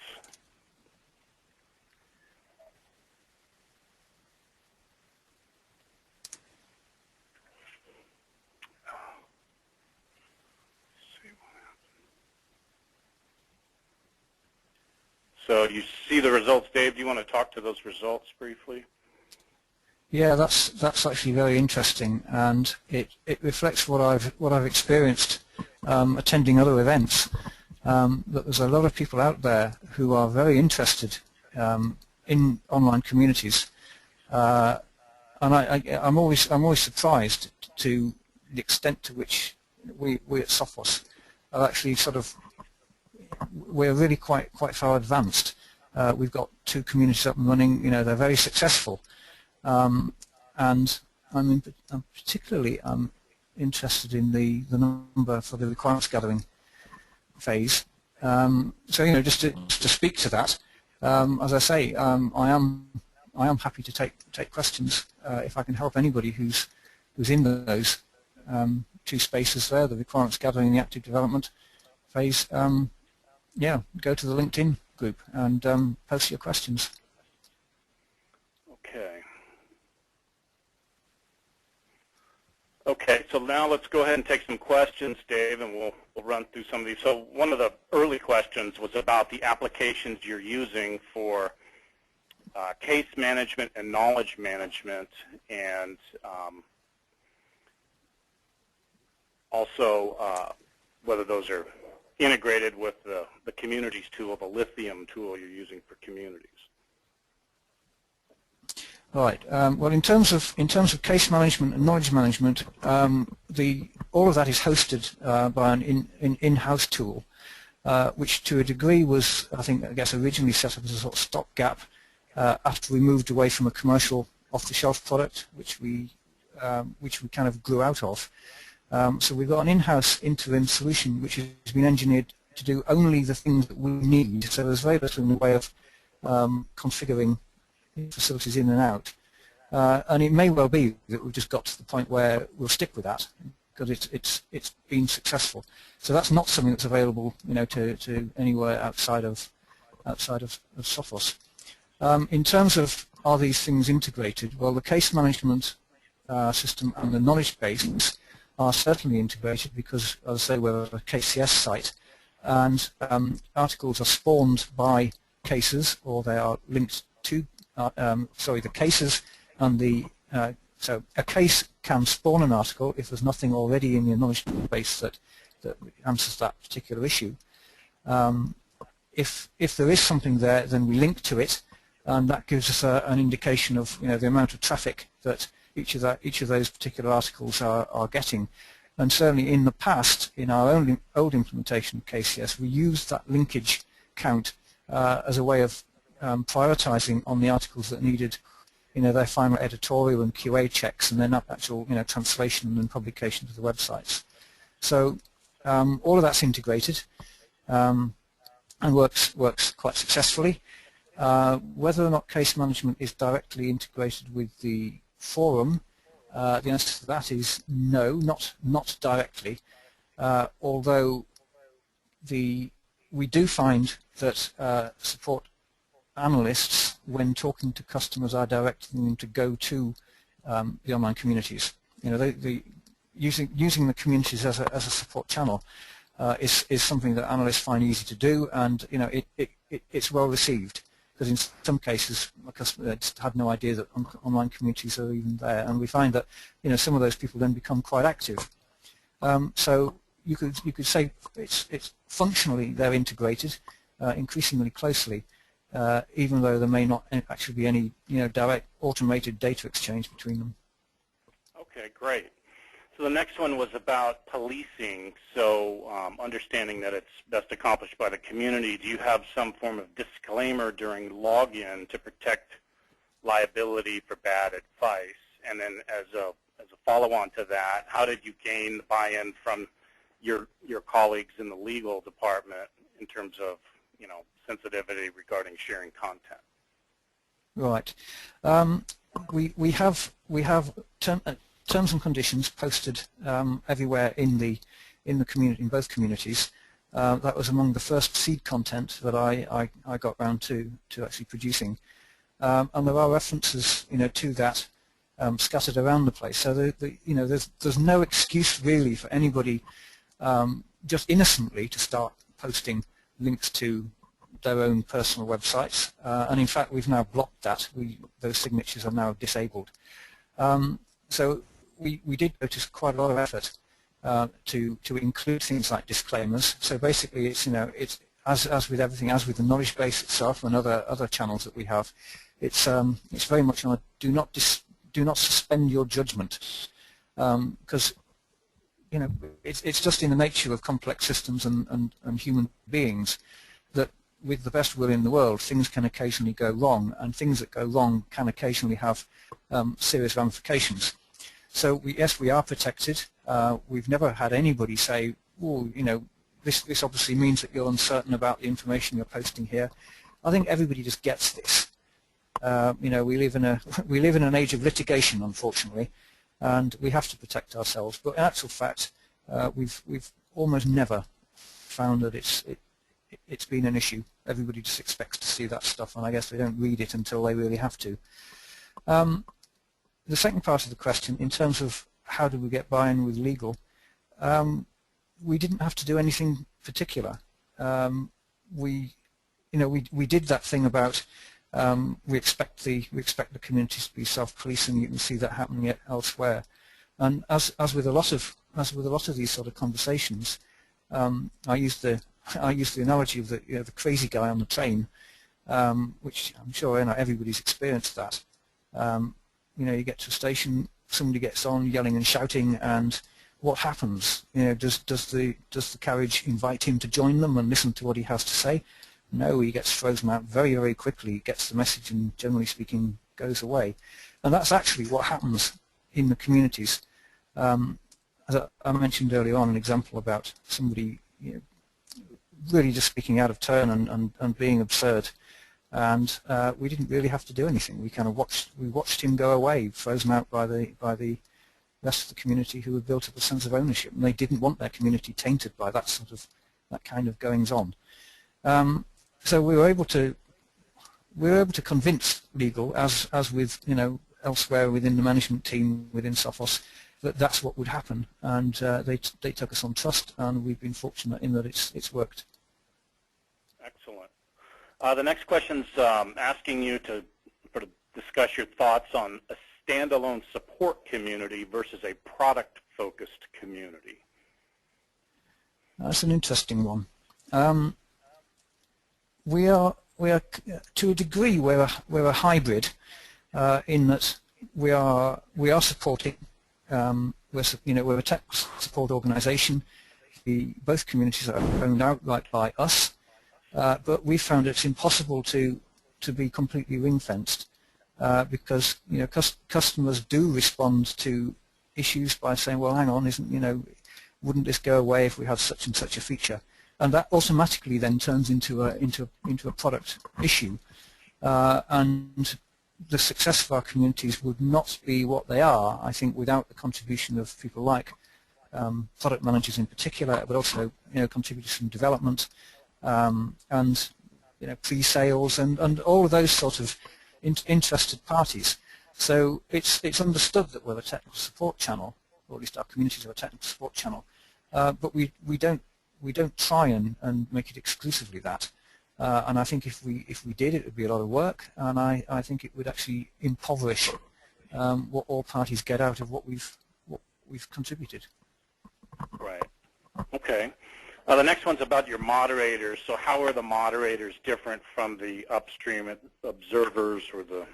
So you see the results, Dave. Do you want to talk to those results briefly? Yeah, that's actually very interesting, and it reflects what I've experienced attending other events. That there's a lot of people out there who are very interested in online communities, and I'm always surprised to the extent to which we at Sophos are actually we're really quite far advanced. We've got 2 communities up and running. They're very successful. And I'm particularly interested in the number for the requirements gathering phase. So just to speak to that, as I say, I am happy to take questions if I can help anybody who's in those 2 spaces there, the requirements gathering and the active development phase. Yeah, go to the LinkedIn group and post your questions. Okay, so now let's go ahead and take some questions, Dave, and we'll run through some of these. So one of the early questions was about the applications you're using for case management and knowledge management, and also whether those are integrated with the communities tool, the Lithium tool you're using for communities. Right. Well, in terms of case management and knowledge management, all of that is hosted by an in-house tool, which to a degree was, I guess, originally set up as a sort of stopgap after we moved away from a commercial off-the-shelf product, which we kind of grew out of. So we've got an in-house interim solution which has been engineered to do only the things that we need. So there's very little in the way of configuring facilities in and out, and it may well be that we've just got to the point where we'll stick with that because it's been successful. So that's not something that's available, to anywhere outside of Sophos. In terms of are these things integrated, well, the case management system and the knowledge base are certainly integrated because, as I say, we're a KCS site, and articles are spawned by cases, or they are linked to, the cases and the, so a case can spawn an article if there's nothing already in your knowledge base that answers that particular issue. If there is something there, then we link to it, and that gives us an indication of the amount of traffic that each of those particular articles are getting. And certainly in the past, in our old implementation of KCS, we used that linkage count as a way of prioritizing on the articles that needed their final editorial and QA checks, and then actual translation and publication to the websites. So all of that's integrated and works quite successfully. Whether or not case management is directly integrated with the forum, the answer to that is no, not directly. Although we do find that support analysts, when talking to customers, are directing them to go to the online communities. Using the communities as a support channel is something that analysts find easy to do, and it's well received. Because in some cases, my customers just had no idea that online communities are even there, and we find that some of those people then become quite active. So you could say it's functionally they're integrated increasingly closely, even though there may not actually be any direct automated data exchange between them. Okay, great. So the next one was about policing, so understanding that it's best accomplished by the community. Do you have some form of disclaimer during login to protect liability for bad advice? And then as a follow-on to that, how did you gain the buy-in from your colleagues in the legal department in terms of sensitivity regarding sharing content? Right. We have terms and conditions posted everywhere in the community, in both communities. That was among the first seed content that I got round to actually producing, and there are references to that scattered around the place. So there's no excuse really for anybody just innocently to start posting links to their own personal websites, and in fact we've now blocked that. Those signatures are now disabled. So we did go to quite a lot of effort to include things like disclaimers. So basically, it's as with everything, as with the knowledge base itself and other channels that we have, it's very much on a do not suspend your judgment, because it's just in the nature of complex systems and human beings that, with the best will in the world, things can occasionally go wrong, and things that go wrong can occasionally have serious ramifications. So yes, we are protected. We've never had anybody say, "Oh, this obviously means that you're uncertain about the information you're posting here." I think everybody just gets this. We live in an age of litigation, unfortunately, and we have to protect ourselves. But in actual fact, we've almost never found that it's been an issue. Everybody just expects to see that stuff, and I guess they don't read it until they really have to. The second part of the question, in terms of how do we get buy-in with legal, we didn't have to do anything particular. We did that thing about we expect the communities to be self-policing. You can see that happening elsewhere, and as with a lot of these sort of conversations, I use the analogy of the crazy guy on the train, which I'm sure everybody's experienced that. You get to a station, somebody gets on yelling and shouting, and what happens? Does the carriage invite him to join them and listen to what he has to say? No, he gets frozen out very, very quickly, gets the message, and generally speaking goes away. And that's actually what happens in the communities. As I mentioned earlier on, an example about somebody really just speaking out of turn and being absurd. And we didn't really have to do anything. We kind of watched him go away, frozen out by the rest of the community who had built up a sense of ownership, and they didn't want their community tainted by that kind of goings on. So we were able to convince legal, as with elsewhere within the management team within Sophos, that that's what would happen, and they took us on trust, and we've been fortunate in that it's worked. Excellent. The next question's asking you to sort of discuss your thoughts on a standalone support community versus a product-focused community. That's an interesting one. We are to a degree we're a hybrid in that we are supporting. We're a tech support organisation. Both communities are owned outright by us, but we found it's impossible to be completely ring-fenced because customers do respond to issues by saying, well, hang on, wouldn't this go away if we had such and such a feature? And that automatically then turns into a product issue, and the success of our communities would not be what they are, I think, without the contribution of people like product managers in particular, but also contributors from development and pre-sales and all of those sort of interested parties. So it's understood that we're a technical support channel, or at least our communities are a technical support channel, but we don't try and make it exclusively that. And I think if we did, it would be a lot of work, and I think it would actually impoverish what all parties get out of what we've contributed. Right. Okay. The next one's about your moderators. So how are the moderators different from the upstream observers or the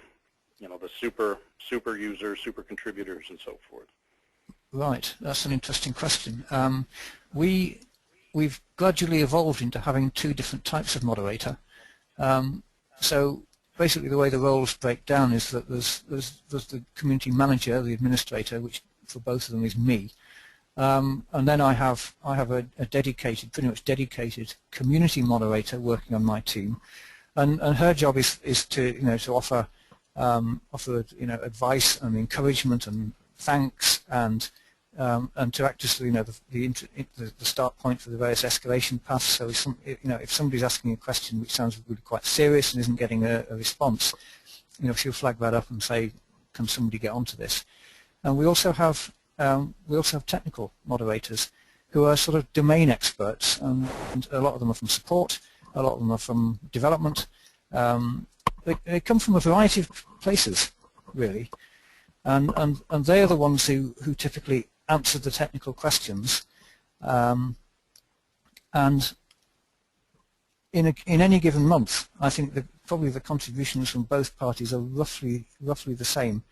super users, super contributors, and so forth? Right. That's an interesting question. We've gradually evolved into having two different types of moderator. So basically the way the roles break down is that there's the community manager, the administrator, which for both of them is me. And then I have a dedicated, pretty much dedicated community moderator working on my team, and her job is to offer advice and encouragement and thanks and to act as the start point for the various escalation paths. So if somebody's asking a question which sounds really quite serious and isn't getting a response, she'll flag that up and say, can somebody get onto this? And we also have technical moderators who are sort of domain experts, and a lot of them are from support, a lot of them are from development. They come from a variety of places, really, and they are the ones who typically answer the technical questions, and in any given month, I think that probably the contributions from both parties are roughly the same.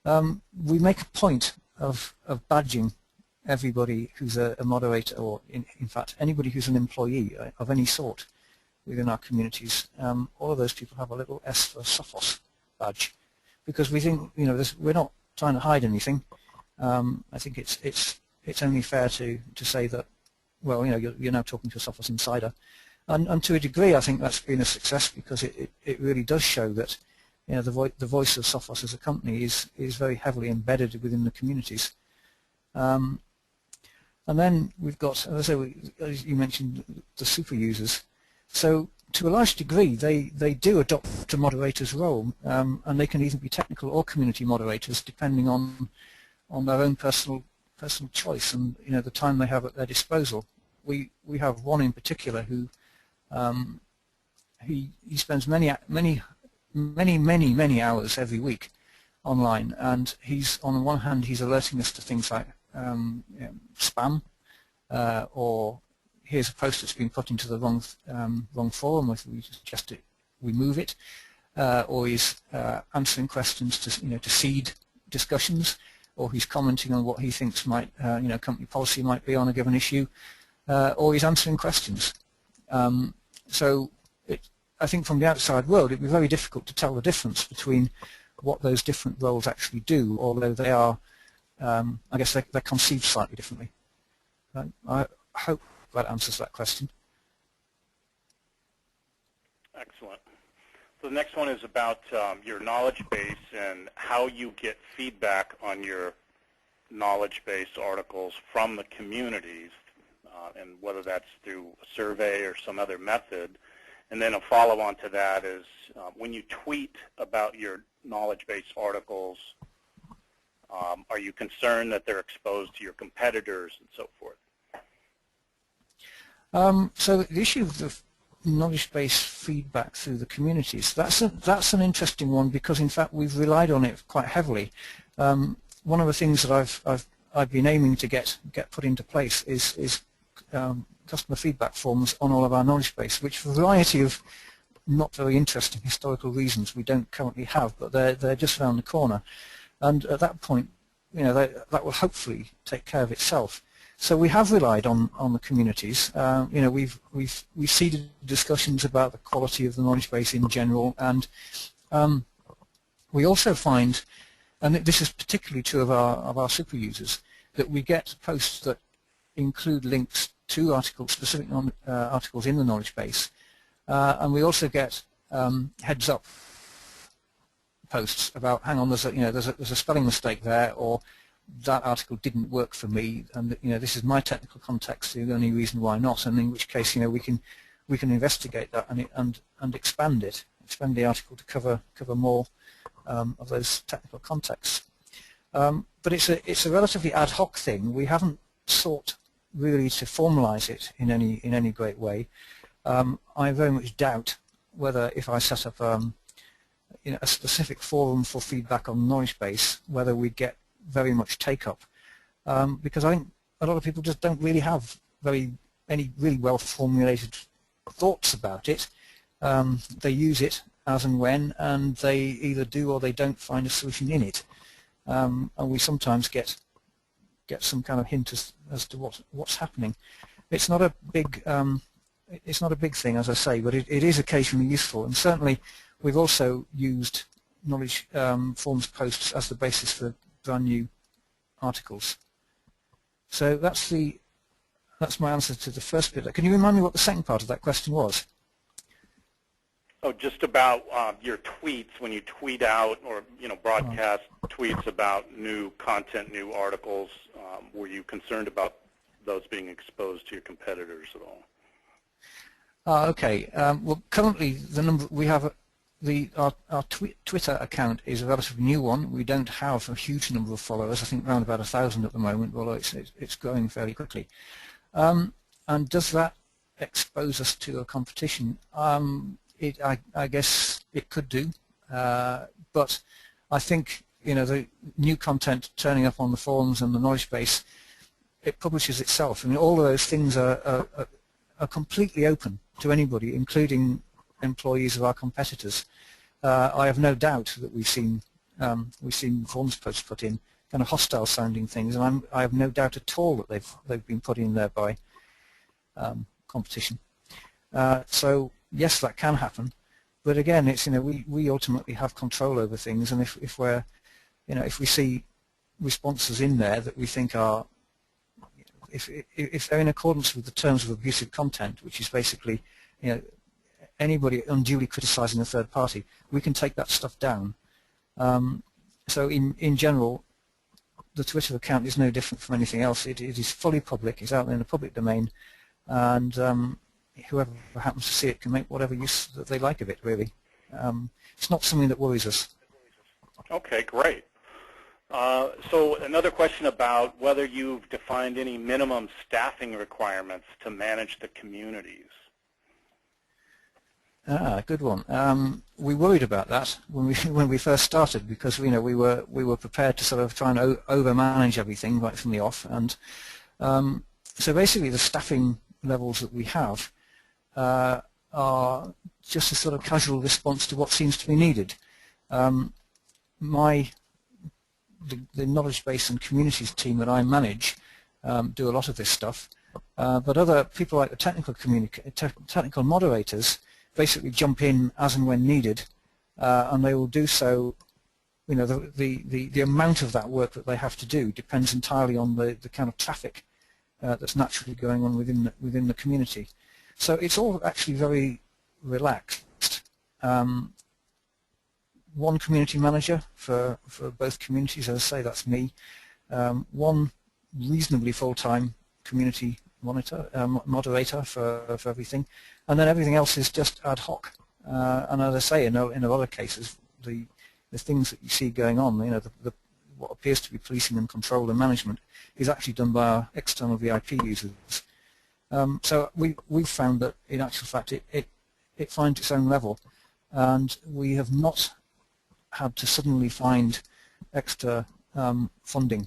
We make a point of badging everybody who's a moderator, or in fact anybody who's an employee of any sort within our communities. All of those people have a little S for Sophos badge, because we think we're not trying to hide anything. I think it's only fair to say that, well, you're now talking to a Sophos insider, and to a degree I think that's been a success, because it really does show that the voice of Sophos as a company is very heavily embedded within the communities. And then we've got, as you mentioned, the super users. So to a large degree, they do adopt a moderator's role, and they can either be technical or community moderators, depending on their own personal choice and the time they have at their disposal. We have one in particular who he spends many hours every week online, and he's, on the one hand, he's alerting us to things like spam, or here's a post that's been put into the wrong forum, if we suggest it, we move it, or he's answering questions to seed discussions, or he's commenting on what he thinks might company policy might be on a given issue, or he's answering questions. So I think from the outside world it'd be very difficult to tell the difference between what those different roles actually do, although they are, I guess they're conceived slightly differently. I hope that answers that question. Excellent. So the next one is about your knowledge base and how you get feedback on your knowledge base articles from the communities, and whether that's through a survey or some other method. And then a follow-on to that is when you tweet about your knowledge base articles, are you concerned that they're exposed to your competitors and so forth? So the issue of the knowledge base feedback through the communities, that's an interesting one, because in fact we've relied on it quite heavily. One of the things that I've been aiming to get put into place is customer feedback forms on all of our knowledge base, which for a variety of not very interesting historical reasons we don't currently have, but they're just around the corner. And at that point, that will hopefully take care of itself. So we have relied on the communities. We've seeded discussions about the quality of the knowledge base in general, and we also find, and this is particularly true of our super users, that we get posts that include links to articles, specific articles in the knowledge base, and we also get heads up posts about, hang on, there's a spelling mistake there, or that article didn't work for me, and this is my technical context, the only reason why not, and in which case we can investigate that and expand the article to cover more of those technical contexts. But it's a relatively ad hoc thing. We haven't sought really to formalize it in any great way. I very much doubt whether, if I set up a specific forum for feedback on the knowledge base, whether we'd get very much take-up, because I think a lot of people just don't really have any really well-formulated thoughts about it. They use it as and when, and they either do or they don't find a solution in it. And we sometimes get some kind of hint as to what's happening. It's not a big thing, as I say, but it is occasionally useful, and certainly we've also used knowledge forms posts as the basis for brand new articles. So that's my answer to the first bit. Can you remind me what the second part of that question was? Oh, just about your tweets, when you tweet out or broadcast tweets about new content, new articles. Were you concerned about those being exposed to your competitors at all? Okay. Well, currently the number we have, our Twitter account is a relatively new one. We don't have a huge number of followers. I think around about 1,000 at the moment, although it's growing fairly quickly. And does that expose us to a competition? I guess it could do, but I think the new content turning up on the forums and the knowledge base, it publishes itself. I mean, all of those things are completely open to anybody, including employees of our competitors. I have no doubt that we've seen forums posts put in, kind of hostile-sounding things, and I have no doubt at all that they've been put in there by competition. So yes, that can happen, but again, it's we ultimately have control over things, and if we're if we see responses in there that we think are if they're in accordance with the terms of abusive content, which is basically anybody unduly criticizing a third party, we can take that stuff down. So in general, the Twitter account is no different from anything else. It is fully public. It's out there in the public domain, and whoever happens to see it can make whatever use that they like of it, really. It's not something that worries us. Okay, great. So another question about whether you've defined any minimum staffing requirements to manage the communities. Good one. We worried about that when we first started, because we were prepared to sort of try and over-manage everything right from the off, and so basically the staffing levels that we have are just a sort of casual response to what seems to be needed. The knowledge base and communities team that I manage do a lot of this stuff, but other people like the technical moderators basically jump in as and when needed, and they will do so. The amount of that work that they have to do depends entirely on the kind of traffic that's naturally going on within the community. So it's all actually very relaxed. One community manager for both communities, as I say, that's me. one reasonably full-time community moderator for everything, and then everything else is just ad hoc. And as I say, in a lot of cases, the things that you see going on, what appears to be policing and control and management is actually done by our external VIP users. So we've found that in actual fact it finds its own level, and we have not had to suddenly find extra funding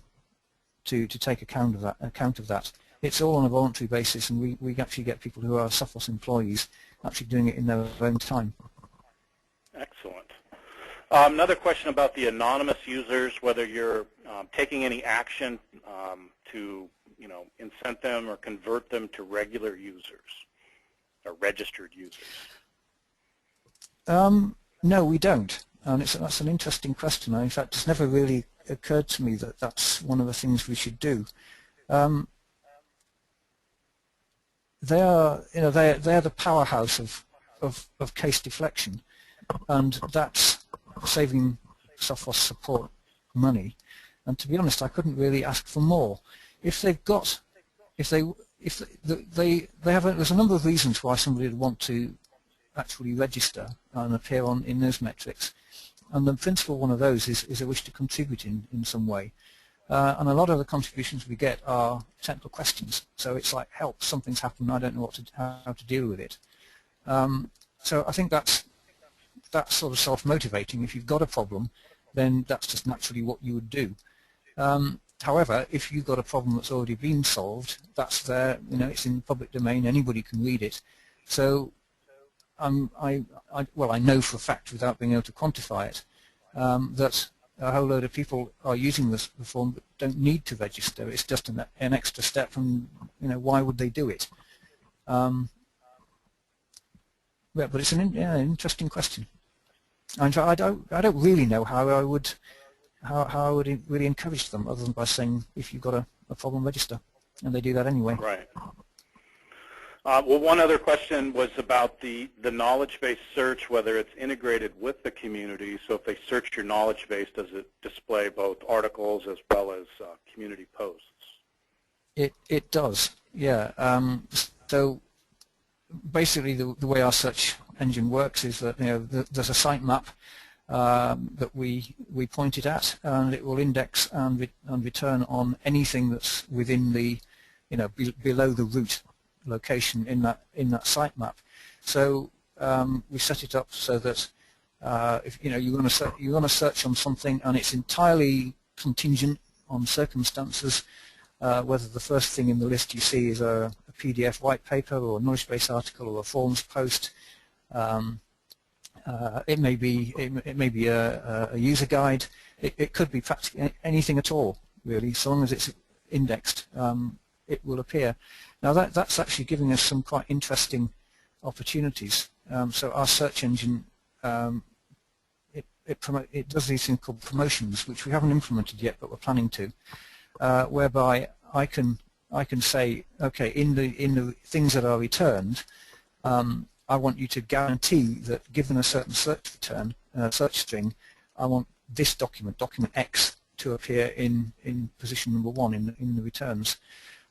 to take account of that. It's all on a voluntary basis, and we actually get people who are Sophos employees actually doing it in their own time. Excellent. Another question about the anonymous users, whether you're taking any action to incent them or convert them to regular users or registered users. No, we don't. And that's an interesting question. In fact, it's never really occurred to me that that's one of the things we should do. They are the powerhouse of case deflection, and that's saving Sophos support money. And to be honest, I couldn't really ask for more. If they've got, there's a number of reasons why somebody would want to actually register and appear in those metrics, and the principal one of those is a wish to contribute in some way. And a lot of the contributions we get are technical questions. So it's like, help, something's happened, I don't know how to deal with it. So I think that's sort of self-motivating. If you've got a problem, then that's just naturally what you would do. However, if you've got a problem that's already been solved, that's there, it's in the public domain, anybody can read it. So I know for a fact, without being able to quantify it, that a whole load of people are using this form but don't need to register. It's just an extra step, and why would they do it? Yeah, but it's an interesting question. And I don't really know how I would really encourage them, other than by saying, if you've got a problem, register, and they do that anyway. Right. Well, one other question was about the knowledge-based search, whether it's integrated with the community. So if they search your knowledge base, does it display both articles as well as community posts? It does, yeah. So basically, the way our search engine works is that there's a sitemap that we point it at, and it will index and return on anything that's within the below the root location in that sitemap. So we set it up so that if you want to search on something and it's entirely contingent on circumstances, whether the first thing in the list you see is a PDF white paper or a knowledge base article or a forums post. It may be a user guide. It could be practically anything at all, really, so long as it's indexed. It will appear. Now that's actually giving us some quite interesting opportunities. So our search engine it does these things called promotions, which we haven't implemented yet, but we're planning to, whereby I can say, okay, in the things that are returned, I want you to guarantee that, given a certain search string, I want this document X, to appear in position number 1 in the returns.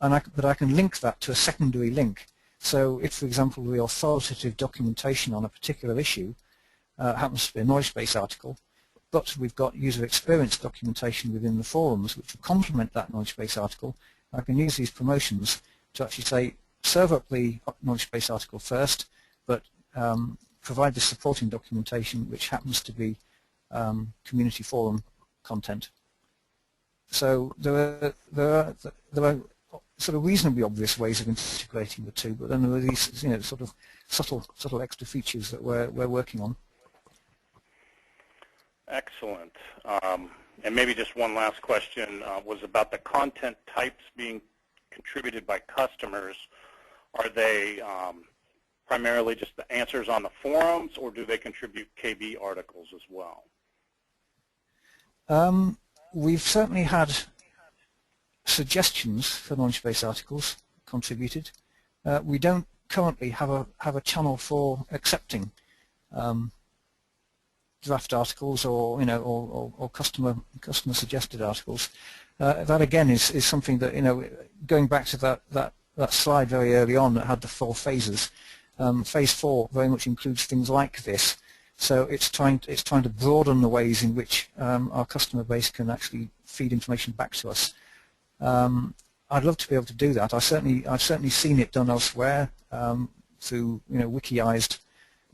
But I can link that to a secondary link. So if, for example, the authoritative documentation on a particular issue happens to be a knowledge base article, but we've got user experience documentation within the forums which will complement that knowledge base article, I can use these promotions to actually say, serve up the knowledge base article first, but provide the supporting documentation which happens to be community forum content. So there are sort of reasonably obvious ways of integrating the two, but then there are these sort of subtle extra features that we're working on. Excellent. And maybe just one last question was about the content types being contributed by customers. Are they primarily just the answers on the forums, or do they contribute KB articles as well? We've certainly had suggestions for knowledge base articles contributed. We don't currently have a channel for accepting draft articles or or customer suggested articles. That again is something that, going back to that slide very early on that had the 4 phases. Phase 4 very much includes things like this. So it's trying to broaden the ways in which our customer base can actually feed information back to us. I'd love to be able to do that. I've certainly seen it done elsewhere through wikiized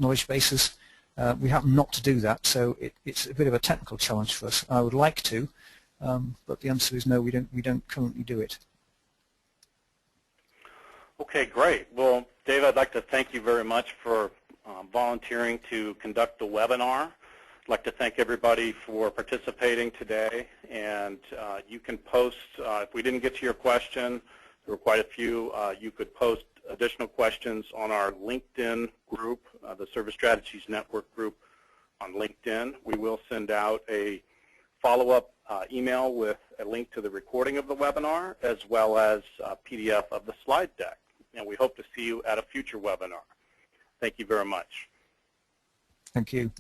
knowledge bases. We happen not to do that, so it's a bit of a technical challenge for us. I would like to, but the answer is no. We don't currently do it. Okay, great. Well, Dave, I'd like to thank you very much for volunteering to conduct the webinar. I'd like to thank everybody for participating today, and you can post, if we didn't get to your question, there were quite a few, you could post additional questions on our LinkedIn group, the Service Strategies Network group on LinkedIn. We will send out a follow-up email with a link to the recording of the webinar as well as a PDF of the slide deck, and we hope to see you at a future webinar. Thank you very much. Thank you.